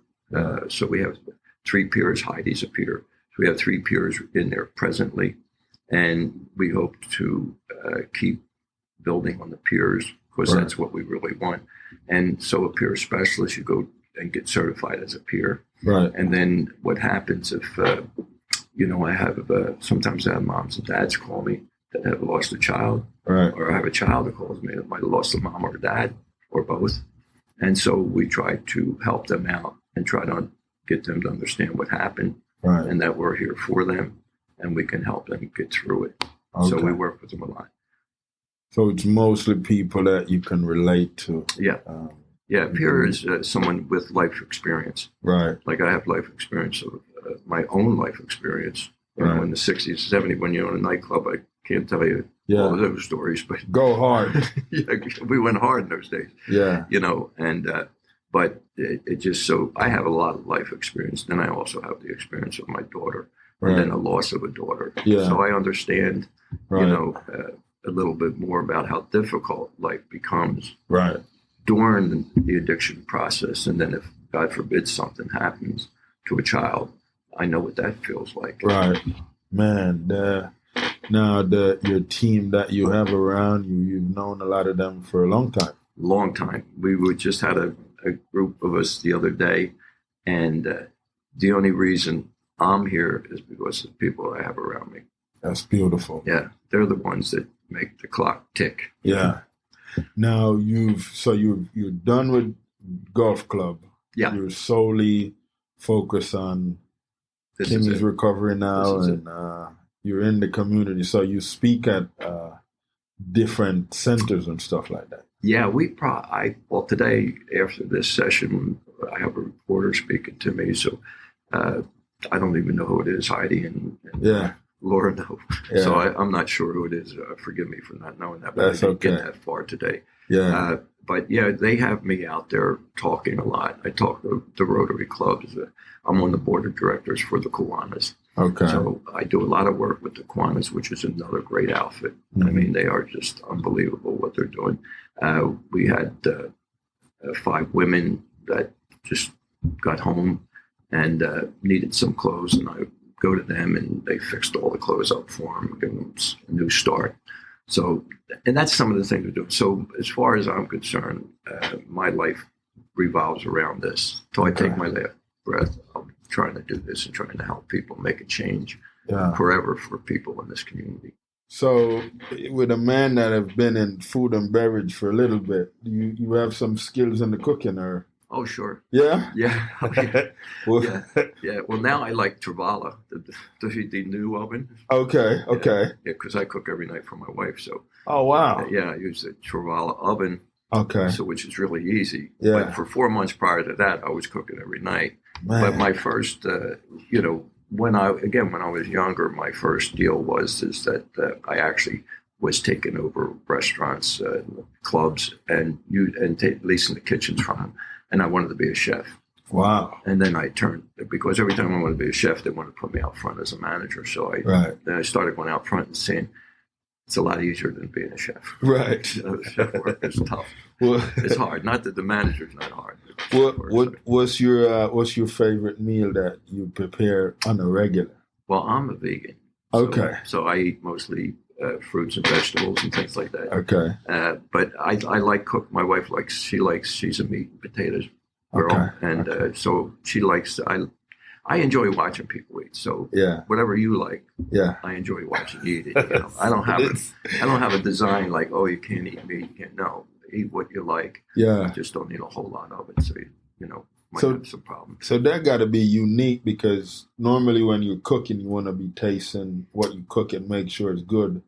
[SPEAKER 3] So we have 3 peers. Heidi's a peer. So we have 3 peers in there presently, and we hope to keep building on the peers because that's what we really want. And so a peer specialist, you go and get certified as a peer.
[SPEAKER 2] Right.
[SPEAKER 3] And then what happens if I have sometimes I have moms and dads call me that have lost a child, or I have a child that calls me that might have lost a mom or a dad or both. And so we try to help them out and try to get them to understand what happened and that we're here for them and we can help them get through it. Okay. So we work with them a lot.
[SPEAKER 2] So it's mostly people that you can relate to.
[SPEAKER 3] Yeah. Peer is someone with life experience. Right. Like I have life experience of my own life experience. In the 60s, 70s, when you're in a nightclub, I can't tell you all those stories, but
[SPEAKER 2] go hard.
[SPEAKER 3] We went hard in those days. Yeah. But it just so I have a lot of life experience. Then I also have the experience of my daughter, and then the loss of a daughter. Yeah. So I understand, a little bit more about how difficult life becomes. Right. During the addiction process, and then if God forbid something happens to a child, I know what that feels like. Right,
[SPEAKER 2] man. Your team that you have around you, you've known a lot of them for a long time.
[SPEAKER 3] Long time. We just had a group of us the other day, and the only reason I'm here is because of the people I have around me.
[SPEAKER 2] That's beautiful.
[SPEAKER 3] Yeah, they're the ones that make the clock tick.
[SPEAKER 2] Yeah. Now you're done with golf club. Yeah. You're solely focused on Kimmie's recovery now, and you're in the community. So you speak at different centers and stuff like that.
[SPEAKER 3] Yeah, today after this session, I have a reporter speaking to me. So I don't even know who it is, Heidi and Laura know. Yeah. So I'm not sure who it is. Forgive me for not knowing that, but I didn't get that far today. Yeah. But they have me out there talking a lot. I talk to the Rotary clubs. I'm on the board of directors for the Kiwanis. Okay. So I do a lot of work with the Kiwanis, which is another great outfit. Mm-hmm. I mean, they are just unbelievable what they're doing. We had 5 women that just got home and needed some clothes, and I go to them, and they fixed all the clothes up for him, give them a new start. So, and that's some of the things we do. So as far as I'm concerned, my life revolves around this. Till I take my last breath, I'm trying to do this and trying to help people make a change forever for people in this community.
[SPEAKER 2] So, with a man that have been in food and beverage for a little bit, you have some skills in the cooking, or?
[SPEAKER 3] Oh, sure.
[SPEAKER 2] Yeah?
[SPEAKER 3] Yeah.
[SPEAKER 2] Well,
[SPEAKER 3] yeah. Well, now I like Travala, the new oven.
[SPEAKER 2] Okay.
[SPEAKER 3] Yeah, because I cook every night for my wife. So.
[SPEAKER 2] Oh, wow.
[SPEAKER 3] Yeah, I use the Travala oven.
[SPEAKER 2] Okay.
[SPEAKER 3] So, which is really easy.
[SPEAKER 2] Yeah.
[SPEAKER 3] But for 4 months prior to that, I was cooking every night.
[SPEAKER 2] Man.
[SPEAKER 3] But my first, when I was younger, my first deal was that I actually was taking over restaurants, clubs, and leasing the kitchens from them. And I wanted to be a chef.
[SPEAKER 2] Wow.
[SPEAKER 3] And then I turned, because every time I wanted to be a chef, they wanted to put me out front as a manager. So then I started going out front and saying, it's a lot easier than being a chef.
[SPEAKER 2] Right.
[SPEAKER 3] Chef work is tough.
[SPEAKER 2] Well,
[SPEAKER 3] it's hard. Not that the manager's not hard.
[SPEAKER 2] What's your favorite meal that you prepare on a regular?
[SPEAKER 3] Well, I'm a vegan.
[SPEAKER 2] Okay.
[SPEAKER 3] So I eat mostly fruits and vegetables and things like that.
[SPEAKER 2] Okay.
[SPEAKER 3] But I like cook. My wife she's a meat and potatoes girl. Okay. And so she likes, I enjoy watching people eat. So whatever you like, I enjoy watching you eat it. I don't have a design like, oh, you can't eat meat. You can't. No, eat what you like. Yeah. You just don't need a whole lot of it. So, might have some problems.
[SPEAKER 2] So that got to be unique, because normally when you're cooking, you want to be tasting what you cook and make sure it's good.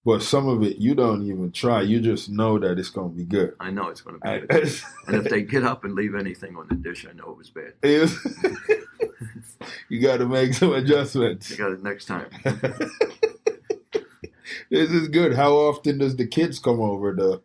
[SPEAKER 2] But some of it, you don't even try. You just know that it's going to be good.
[SPEAKER 3] I know it's going to be good. And if they get up and leave anything on the dish, I know it was bad.
[SPEAKER 2] You got to make some adjustments.
[SPEAKER 3] You got it next time.
[SPEAKER 2] This is good. How often does the kids come over to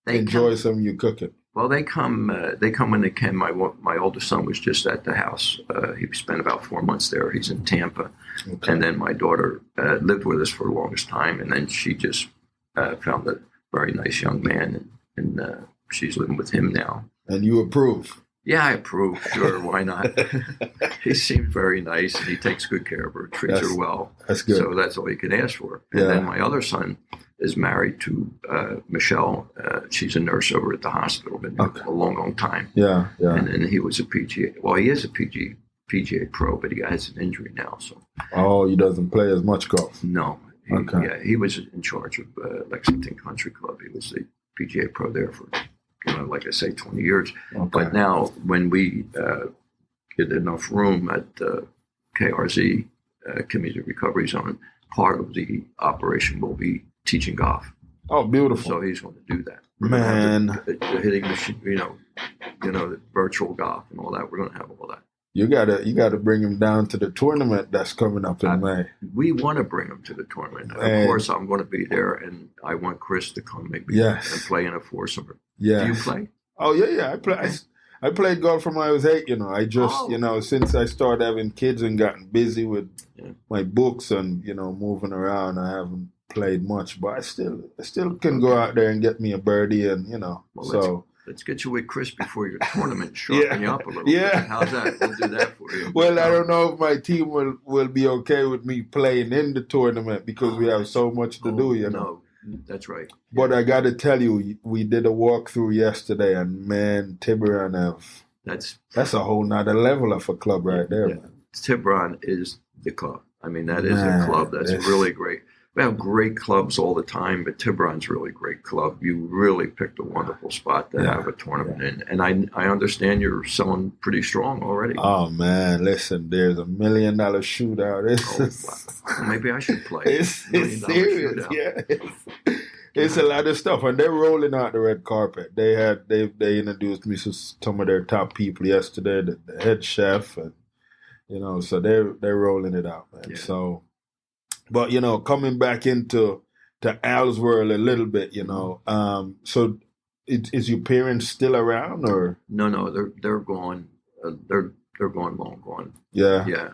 [SPEAKER 2] enjoy some of your cooking?
[SPEAKER 3] Well, they come when they can. My oldest son was just at the house. He spent about 4 months there. He's in Tampa. Okay. And then my daughter lived with us for the longest time. And then she just found a very nice young man. And she's living with him now. And you approve? Yeah, I approve. Sure, why not? He seems very nice, and he takes good care of her, treats her well. That's good. So that's all you can ask for. And then my other son is married to Michelle. She's a nurse over at the hospital, been there a long, long time. Yeah. And then he was a PGA. Well, he is a PGA pro, but he has an injury now. So. Oh, he doesn't play as much golf? No. He was in charge of Lexington Country Club. He was the PGA pro there for, like I say, 20 years. Okay. But now when we get enough room at KRZ, Kimmie's Recovery Zone, part of the operation will be teaching golf. Oh, beautiful. So he's going to do that. Man. The hitting machine, the virtual golf and all that. We're going to have all that. You gotta bring him down to the tournament that's coming up in May. We want to bring him to the tournament. Of course, I'm going to be there, and I want Chris to come maybe and play in a foursome. Yeah. Do you play? Oh yeah. I play. I played golf from when I was 8. I just since I started having kids and gotten busy with my books and moving around, I haven't played much. But I still can go out there and get me a birdie and so. Let's get you with Chris before your tournament, sharpen you up a little bit. How's that? We'll do that for you. Well, I don't know if my team will be okay with me playing in the tournament because we have so much to do, No, that's right. But I got to tell you, we did a walkthrough yesterday, and man, Tiburon that's a whole nother level of a club right there, man. Tiburon is the club. I mean, that is a club that's really great. We have great clubs all the time, but Tiburon's really great club. You really picked a wonderful spot to have a tournament in. And I understand you're selling pretty strong already. Oh, man. Listen, there's $1 million shootout. Well, maybe I should play. It's serious. Yeah. It's a lot of stuff. And they're rolling out the red carpet. They introduced me to some of their top people yesterday, the head chef. And, so they're rolling it out, man. Yeah. So... But, coming back into Al's world a little bit, so is your parents still around or? No, they're gone. They're gone, long gone. Yeah.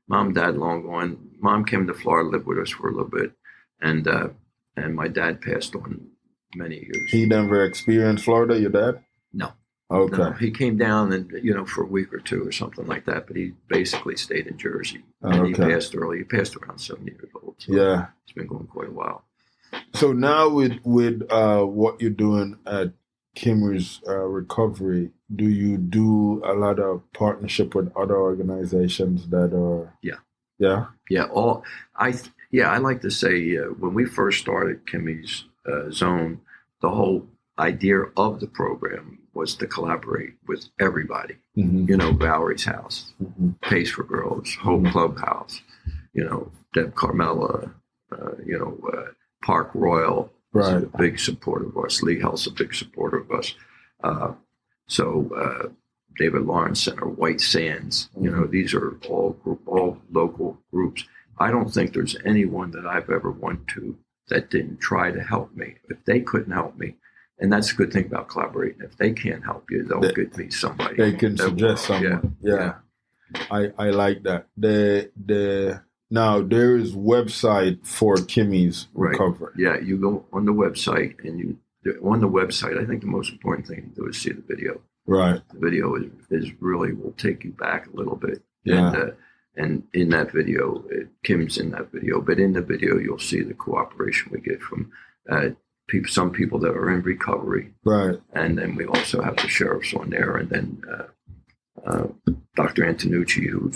[SPEAKER 3] Mom and dad long gone. Mom came to Florida, lived with us for a little bit. And my dad passed on many years. He never experienced Florida, your dad? No.
[SPEAKER 2] Okay.
[SPEAKER 3] No, he came down and for a week or two or something like that, but he basically stayed in Jersey. And he passed early. He passed around 70 years old. So
[SPEAKER 2] yeah.
[SPEAKER 3] It's been going quite a while.
[SPEAKER 2] So now with what you're doing at Kimmie's recovery, do you do a lot of partnership with other organizations that are?
[SPEAKER 3] Yeah.
[SPEAKER 2] Yeah.
[SPEAKER 3] Yeah. I like to say when we first started Kimmie's Zone, the whole idea of the program was to collaborate with everybody.
[SPEAKER 2] Mm-hmm.
[SPEAKER 3] Valerie's House, Pace for Girls, Hope Clubhouse, Deb Carmella, Park Royal is a big supporter of us. Lee Hell's a big supporter of us. David Lawrence Center, White Sands, these are all local groups. I don't think there's anyone that I've ever went to that didn't try to help me. If they couldn't help me, and that's a good thing about collaborating. If they can't help you, they'll get me somebody.
[SPEAKER 2] They can suggest someone. Yeah. I like that. Now there is website for Kimmie's recovery.
[SPEAKER 3] Yeah, you go on the website and on the website, I think the most important thing to do is see the video.
[SPEAKER 2] Right.
[SPEAKER 3] The video is really will take you back a little bit.
[SPEAKER 2] Yeah.
[SPEAKER 3] And in that video, Kim's in that video, but in the video, you'll see the cooperation we get from some people that are in recovery.
[SPEAKER 2] Right.
[SPEAKER 3] And then we also have the sheriffs on there, and then Dr. Antonucci, who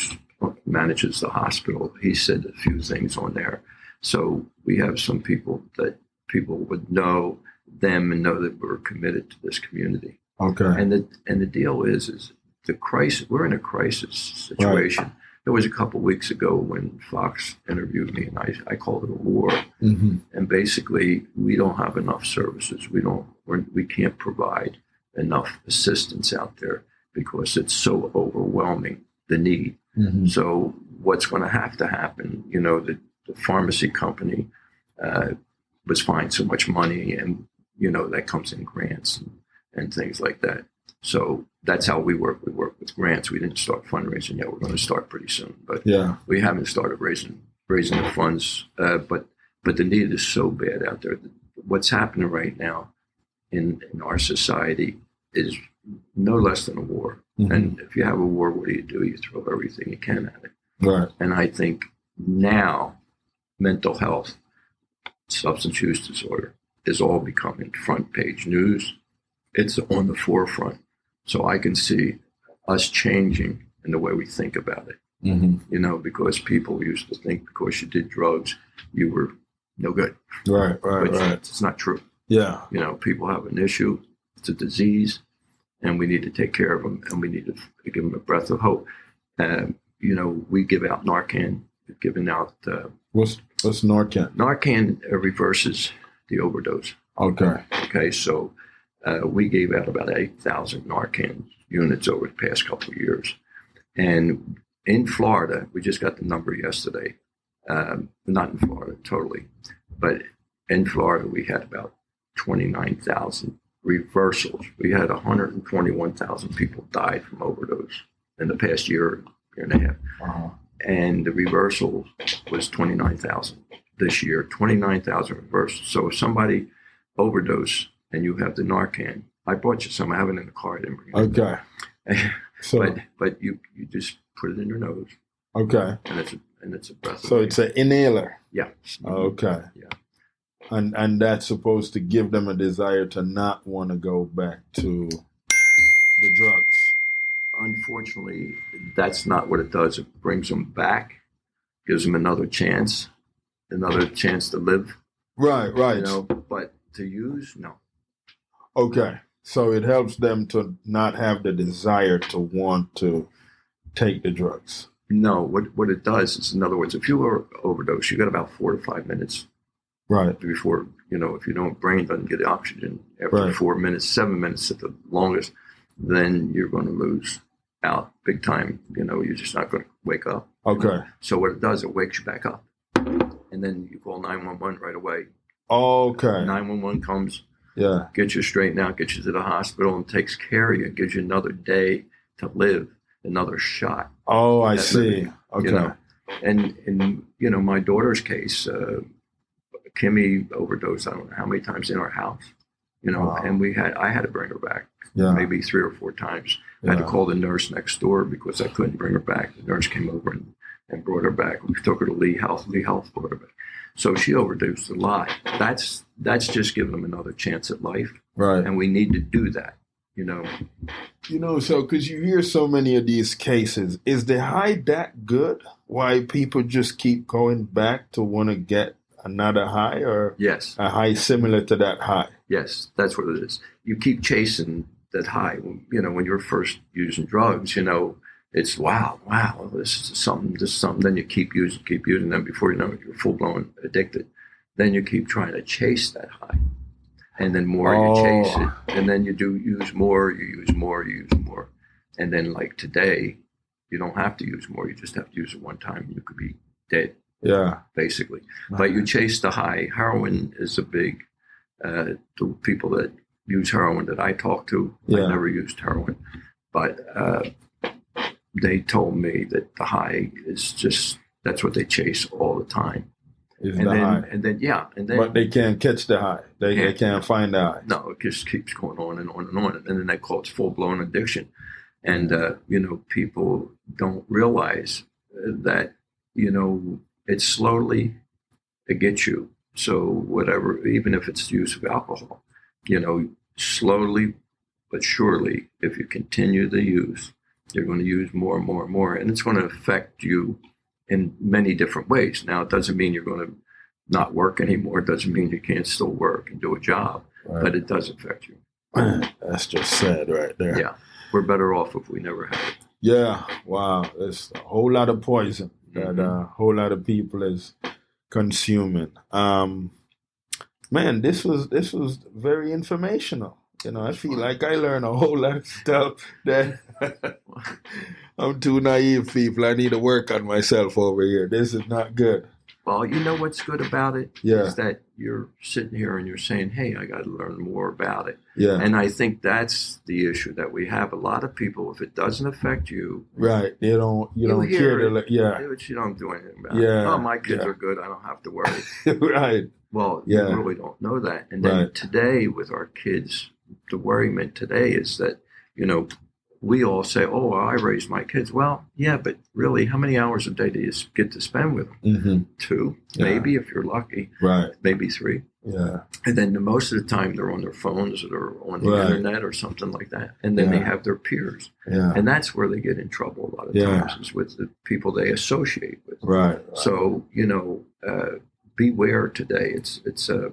[SPEAKER 3] manages the hospital, he said a few things on there. So we have some people that people would know them and know that we're committed to this community.
[SPEAKER 2] Okay.
[SPEAKER 3] And the deal is the crisis. We're in a crisis situation. Right. There was a couple of weeks ago when Fox interviewed me, and I called it a war.
[SPEAKER 2] Mm-hmm.
[SPEAKER 3] And basically, we don't have enough services. We can't provide enough assistance out there because it's so overwhelming, the need.
[SPEAKER 2] Mm-hmm.
[SPEAKER 3] So what's going to happen? The pharmacy company was fined so much money, and that comes in grants and things like that. So that's how we work. We work with grants. We didn't start fundraising yet. We're going to start pretty soon, but we haven't started raising the funds. But the need is so bad out there. What's happening right now in our society is no less than a war. Mm-hmm. And if you have a war, what do? You throw everything you can at it.
[SPEAKER 2] Right.
[SPEAKER 3] And I think now mental health, substance use disorder is all becoming front page news. It's on the forefront. So I can see us changing in the way we think about it.
[SPEAKER 2] Mm-hmm.
[SPEAKER 3] Because people used to think because you did drugs, you were no good.
[SPEAKER 2] Right.
[SPEAKER 3] It's not true.
[SPEAKER 2] Yeah.
[SPEAKER 3] People have an issue. It's a disease, and we need to take care of them, and we need to give them a breath of hope. We give out Narcan. We've given out...
[SPEAKER 2] What's Narcan?
[SPEAKER 3] Narcan reverses the overdose.
[SPEAKER 2] Okay.
[SPEAKER 3] So we gave out about 8,000 Narcan units over the past couple of years. And in Florida, we just got the number yesterday. Not in Florida, totally. But in Florida, we had about 29,000 reversals. We had 121,000 people died from overdose in the past year and a half.
[SPEAKER 2] Uh-huh.
[SPEAKER 3] And the reversal was 29,000 this year, 29,000 reversals. So if somebody overdose and you have the Narcan, I brought you some. I have it in the car. I didn't bring it.
[SPEAKER 2] Okay. So,
[SPEAKER 3] but you just put it in your nose.
[SPEAKER 2] Okay.
[SPEAKER 3] And it's a breath.
[SPEAKER 2] So it's an inhaler.
[SPEAKER 3] Yeah.
[SPEAKER 2] Okay.
[SPEAKER 3] Yeah.
[SPEAKER 2] And that's supposed to give them a desire to not want to go back to the drugs.
[SPEAKER 3] Unfortunately, that's not what it does. It brings them back, gives them another chance to live.
[SPEAKER 2] Right.
[SPEAKER 3] But to use, no.
[SPEAKER 2] Okay. So it helps them to not have the desire to want to take the drugs.
[SPEAKER 3] No, what it does is, in other words, if you were overdose, you got about 4 to 5 minutes.
[SPEAKER 2] Right.
[SPEAKER 3] Before, if brain doesn't get oxygen after 4 minutes, 7 minutes at the longest, then you're going to lose out big time. You're just not going to wake up.
[SPEAKER 2] Okay.
[SPEAKER 3] So what it does, it wakes you back up. And then you call 911 right away.
[SPEAKER 2] Okay.
[SPEAKER 3] 911 comes,
[SPEAKER 2] yeah,
[SPEAKER 3] gets you straightened out, gets you to the hospital, and takes care of you, gives you another day to live, another shot.
[SPEAKER 2] Oh, I see.
[SPEAKER 3] Living,
[SPEAKER 2] okay.
[SPEAKER 3] And in my daughter's case, Kimmie overdosed, I don't know how many times in our house. Wow. And I had to bring her back maybe 3 or 4 times. I had to call the nurse next door because I couldn't bring her back. The nurse came over and brought her back. We took her to Lee Health. Lee Health brought her back. So she overdosed a lot. That's just giving them another chance at life.
[SPEAKER 2] Right.
[SPEAKER 3] And we need to do that,
[SPEAKER 2] So because you hear so many of these cases, is the high that good? Why people just keep going back to want to get another high, or
[SPEAKER 3] yes,
[SPEAKER 2] a high similar to that high?
[SPEAKER 3] Yes, that's what it is. You keep chasing that high. When you're first using drugs, it's wow, this is something. Then you keep using them. Before you know it, you're full blown addicted. Then you keep trying to chase that high, and then more you chase it, and then you use more, and then like today, you don't have to use more. You just have to use it one time, and you could be dead.
[SPEAKER 2] Yeah,
[SPEAKER 3] basically. But you chase the high. Heroin is a big. The people that use heroin that I talk to, I never used heroin, but they told me that the high is just, that's what they chase all the time. And then
[SPEAKER 2] but they can't catch the high. They can't find the high.
[SPEAKER 3] No, it just keeps going on and on and on, and then they call it full blown addiction. And people don't realize that it's slowly it gets you. So whatever, even if it's the use of alcohol, slowly but surely, if you continue the use, you're going to use more and more and more, and it's going to affect you in many different ways. Now, it doesn't mean you're going to not work anymore. It doesn't mean you can't still work and do a job, but it does affect you.
[SPEAKER 2] That's just sad right there.
[SPEAKER 3] Yeah. We're better off if we never had it.
[SPEAKER 2] Yeah. Wow. There's a whole lot of poison that a whole lot of people is consuming. Man, this was very informational. I feel like I learned a whole lot of stuff that I'm too naive, people. I need to work on myself over here. This is not good.
[SPEAKER 3] Well, what's good about it is that you're sitting here and you're saying, hey, I got to learn more about it. Yeah. And I think that's the issue that we have. A lot of people, if it doesn't affect you.
[SPEAKER 2] Right. You don't care to
[SPEAKER 3] but you don't do anything about it. Oh, my kids are good. I don't have to worry.
[SPEAKER 2] Right.
[SPEAKER 3] Well, you really don't know that. And then today with our kids, the worriment today is that, we all say, oh, I raised my kids. Well, yeah, but really, how many hours a day do you get to spend with them? Mm-hmm. 2, maybe if you're lucky. Right. Maybe 3. Yeah. And then most of the time they're on their phones or on the internet or something like that. And then they have their peers. Yeah. And that's where they get in trouble a lot of times, is with the people they associate with. Right. So, beware today. It's a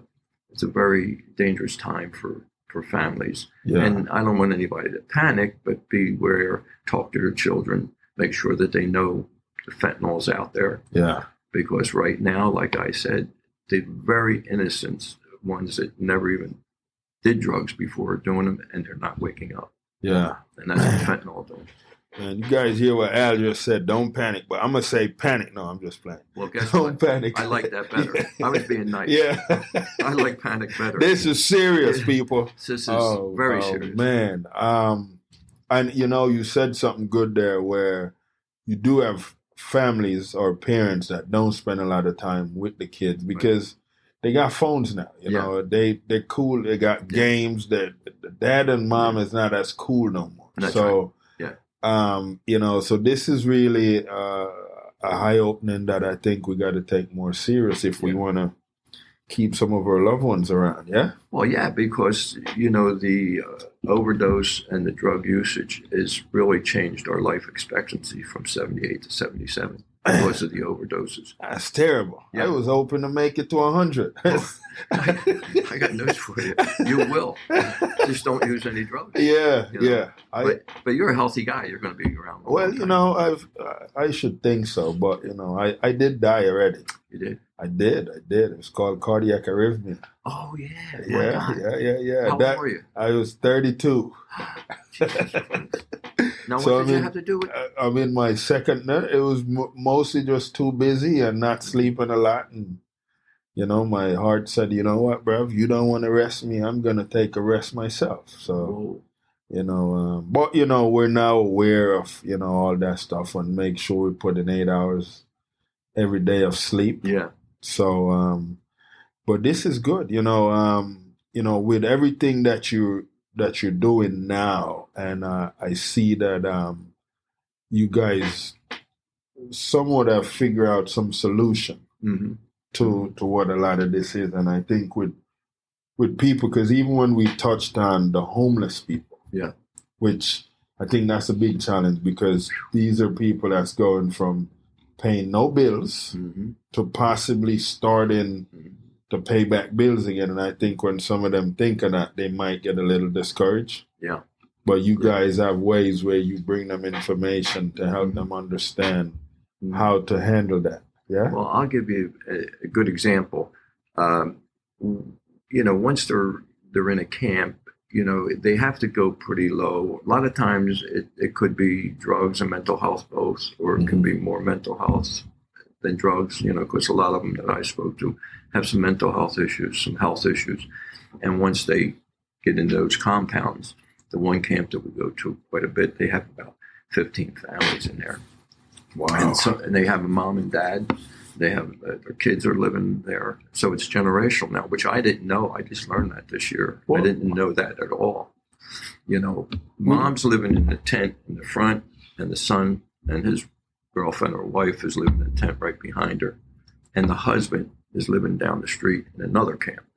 [SPEAKER 3] very dangerous time for families. Yeah. And I don't want anybody to panic, but beware, talk to your children, make sure that they know the fentanyl's out there. Yeah. Because right now, like I said, the very innocent ones that never even did drugs before are doing them, and they're not waking up. Yeah. And that's what fentanyl doing.
[SPEAKER 2] Man, you guys hear what Al just said, don't panic. But I'm going to say panic. No, I'm just playing.
[SPEAKER 3] Well, guess
[SPEAKER 2] don't
[SPEAKER 3] what?
[SPEAKER 2] Panic.
[SPEAKER 3] I like that better. I was being nice.
[SPEAKER 2] Yeah.
[SPEAKER 3] I like panic better.
[SPEAKER 2] This is serious, people.
[SPEAKER 3] This is very serious.
[SPEAKER 2] Man. And, you said something good there where you do have families or parents that don't spend a lot of time with the kids because they got phones now. They're cool. They got games. That the dad and mom is not as cool no more.
[SPEAKER 3] That's right.
[SPEAKER 2] So this is really a high opening that I think we got to take more serious if we want to keep some of our loved ones around. Yeah.
[SPEAKER 3] Well, yeah, because the overdose and the drug usage has really changed our life expectancy from 78 to 77 because of the overdoses.
[SPEAKER 2] That's terrible. Yeah. I was hoping to make it to 100.
[SPEAKER 3] I got news for you. You will. Just don't use any drugs.
[SPEAKER 2] Yeah, yeah.
[SPEAKER 3] But you're a healthy guy. You're going to be around.
[SPEAKER 2] Well, I should think so. But, I did die already.
[SPEAKER 3] You did?
[SPEAKER 2] I did. It's called cardiac arrhythmia.
[SPEAKER 3] Oh, yeah.
[SPEAKER 2] Yeah.
[SPEAKER 3] How old were you?
[SPEAKER 2] I was 32.
[SPEAKER 3] Now, what did you have to do with it?
[SPEAKER 2] I'm in my second. It was mostly just too busy and not sleeping a lot. And, my heart said, you know what, bruv, you don't want to rest me. I'm going to take a rest myself. So, but, we're now aware of, all that stuff and make sure we put in 8 hours every day of sleep.
[SPEAKER 3] Yeah.
[SPEAKER 2] So, but this is good. with everything that you're doing now, and I see that you guys somewhat have figured out some solution to what a lot of this is, and I think with people, because even when we touched on the homeless people, which I think that's a big challenge, because these are people that's going from paying no bills to possibly starting to pay back bills again. And I think when some of them think of that, they might get a little discouraged.
[SPEAKER 3] Yeah.
[SPEAKER 2] But you guys have ways where you bring them information to help them understand how to handle that. Yeah.
[SPEAKER 3] Well, I'll give you a good example. Once they're in a camp, they have to go pretty low. A lot of times it could be drugs and mental health both, or it can be more mental health than drugs, because a lot of them that I spoke to have some mental health issues, some health issues. And once they get into those compounds, the one camp that we go to quite a bit, they have about 15 families in there.
[SPEAKER 2] Wow.
[SPEAKER 3] And they have a mom and dad. They have their kids are living there. So it's generational now, which I didn't know. I just learned that this year. I didn't know that at all. Mom's living in the tent in the front, and the son and his girlfriend or wife is living in the tent right behind her. And the husband is living down the street in another camp.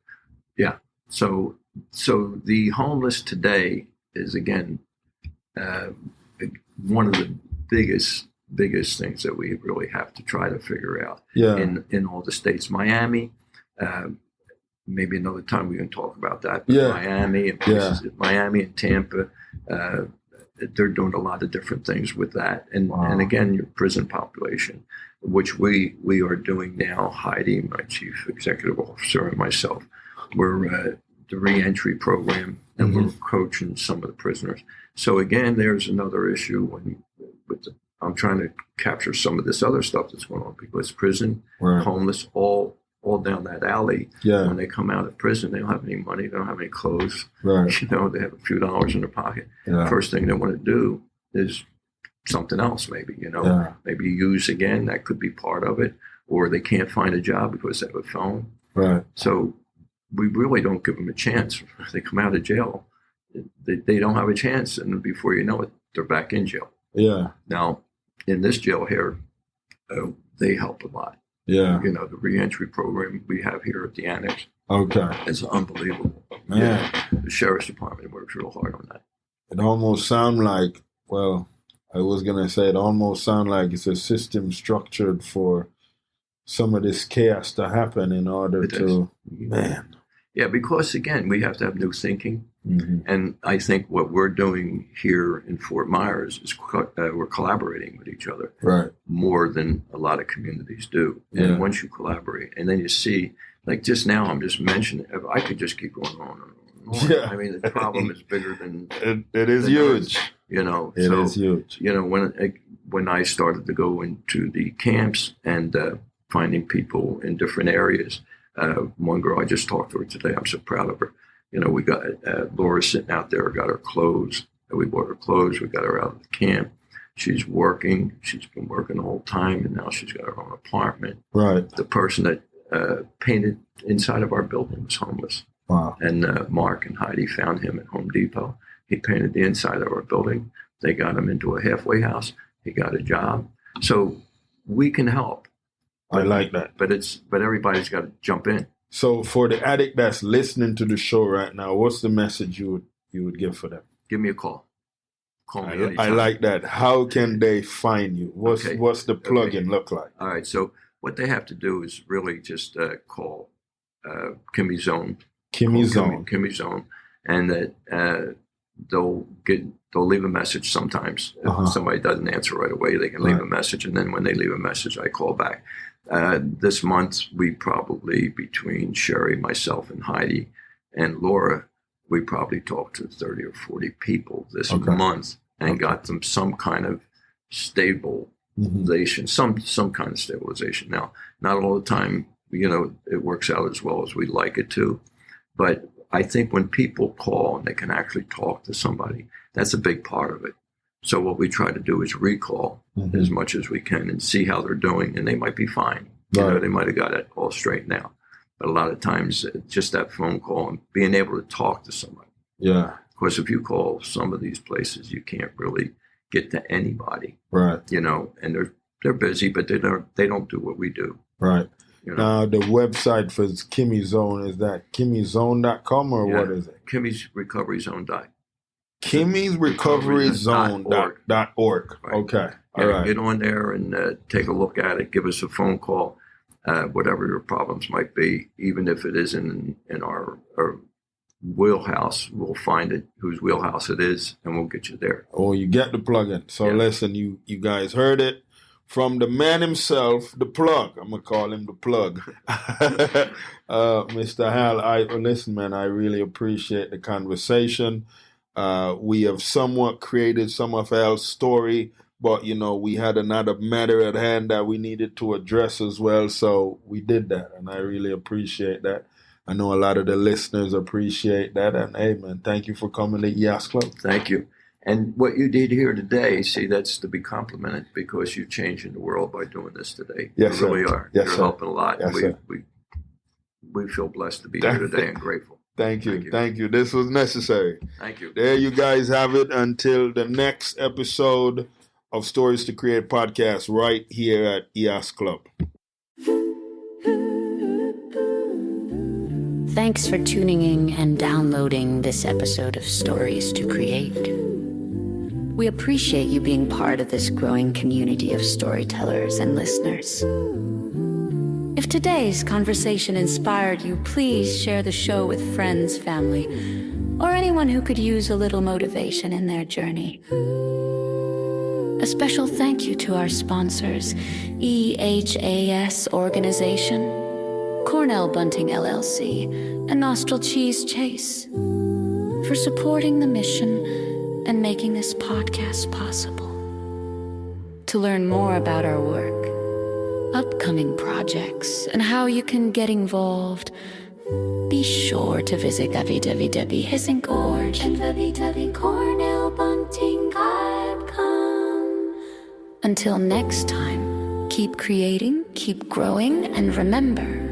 [SPEAKER 3] Yeah. So the homeless today is, again, one of the biggest things that we really have to try to figure out in all the states. Miami, maybe another time we can talk about that. But Miami and Miami and Tampa, they're doing a lot of different things with that. And again, your prison population, which we are doing now. Heidi, my chief executive officer, and myself, we're the reentry program, and we're coaching some of the prisoners. So again, there's another issue I'm trying to capture some of this other stuff that's going on, because prison, homeless, all down that alley. Yeah. When they come out of prison, they don't have any money, they don't have any clothes. Right. They have a few dollars in their pocket. Yeah. First thing they want to do is something else, maybe, maybe use again. That could be part of it. Or they can't find a job because they have a phone. Right. So we really don't give them a chance. If they come out of jail, they don't have a chance. And before you know it, they're back in jail. Yeah. Now, in this jail here, they help a lot. Yeah. The reentry program we have here at the annex. Okay. It's unbelievable. Man. Yeah. The sheriff's department works real hard on that.
[SPEAKER 2] It almost sounds like, it almost sounds like it's a system structured for some of this chaos to happen in order to, man.
[SPEAKER 3] Yeah, because again, we have to have new thinking. Mm-hmm. And I think what we're doing here in Fort Myers is we're collaborating with each other more than a lot of communities do. And once you collaborate, and then you see, like just now, I'm just mentioning, I could just keep going on and on. Yeah. I mean, the problem is bigger than
[SPEAKER 2] it is huge.
[SPEAKER 3] It is huge. When I started to go into the camps and finding people in different areas, one girl, I just talked to her today. I'm so proud of her. We got Laura sitting out there, got her clothes. We bought her clothes. We got her out of the camp. She's working. She's been working the whole time, and now she's got her own apartment. Right. The person that painted inside of our building was homeless. Wow. And Mark and Heidi found him at Home Depot. He painted the inside of our building. They got him into a halfway house. He got a job. So we can help.
[SPEAKER 2] I like that.
[SPEAKER 3] But everybody's got to jump in.
[SPEAKER 2] So for the addict that's listening to the show right now, what's the message you would give for them?
[SPEAKER 3] Give me a call. Call me anytime.
[SPEAKER 2] I like that. How can they find you? What's the plugin look like?
[SPEAKER 3] All right. So what they have to do is really just call Kimmie Zone. Kimmie Zone, and that they'll leave a message sometimes. If somebody doesn't answer right away, they can leave a message, and then when they leave a message, I call back. This month, we probably, between Sherry, myself, and Heidi, and Laura, we probably talked to 30 or 40 people this month and got them some kind of stabilization, some kind of stabilization. Now, not all the time, it works out as well as we'd like it to, but I think when people call and they can actually talk to somebody, that's a big part of it. So what we try to do is recall as much as we can and see how they're doing, and they might be fine. They might have got it all straightened out. But a lot of times, just that phone call and being able to talk to somebody.
[SPEAKER 2] Yeah.
[SPEAKER 3] Of course, if you call some of these places, you can't really get to anybody.
[SPEAKER 2] Right.
[SPEAKER 3] You know, and they're busy, but they don't do what we do.
[SPEAKER 2] Right.
[SPEAKER 3] You know?
[SPEAKER 2] Now, the website for Kimmie Zone, is that KimmieZone.com or what is it?
[SPEAKER 3] Kimmie's Recovery Zone.
[SPEAKER 2] Kimmie's Recovery Zone.org.
[SPEAKER 3] Right.
[SPEAKER 2] Okay. All right.
[SPEAKER 3] Get on there and take a look at it. Give us a phone call, whatever your problems might be. Even if it isn't in our wheelhouse, we'll find it, whose wheelhouse it is, and we'll get you there.
[SPEAKER 2] Oh, you get the plug-in. So listen, you guys heard it from the man himself, the plug. I'm going to call him the plug. Mr. Hal, listen, man, I really appreciate the conversation. We have somewhat created some of Hal's story, but, you know, we had another matter at hand that we needed to address as well. So we did that, and I really appreciate that. I know a lot of the listeners appreciate that. And, hey, man, thank you for coming to EOS Club.
[SPEAKER 3] Thank you. And what you did here today, see, that's to be complimented because you're changing the world by doing this today.
[SPEAKER 2] Yes,
[SPEAKER 3] you really are.
[SPEAKER 2] Yes,
[SPEAKER 3] you're
[SPEAKER 2] sir.
[SPEAKER 3] helping a lot.
[SPEAKER 2] Yes,
[SPEAKER 3] we feel blessed to be here today and grateful.
[SPEAKER 2] Thank you. This was necessary.
[SPEAKER 3] Thank you.
[SPEAKER 2] There you guys have it. Until the next episode of Stories to Create podcast right here at EOS Club.
[SPEAKER 1] Thanks for tuning in and downloading this episode of Stories to Create. We appreciate you being part of this growing community of storytellers and listeners. If today's conversation inspired you, please share the show with friends, family, or anyone who could use a little motivation in their journey. A special thank you to our sponsors, EHAS Organization, Cornell Bunting LLC, and Nostril Cheese Chase for supporting the mission and making this podcast possible. To learn more about our work, upcoming projects, and how you can get involved, be sure to visit www.hisinkorg and www.cornellbunting.com. Until next time, keep creating, keep growing, and remember,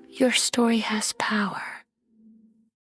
[SPEAKER 1] your story has power.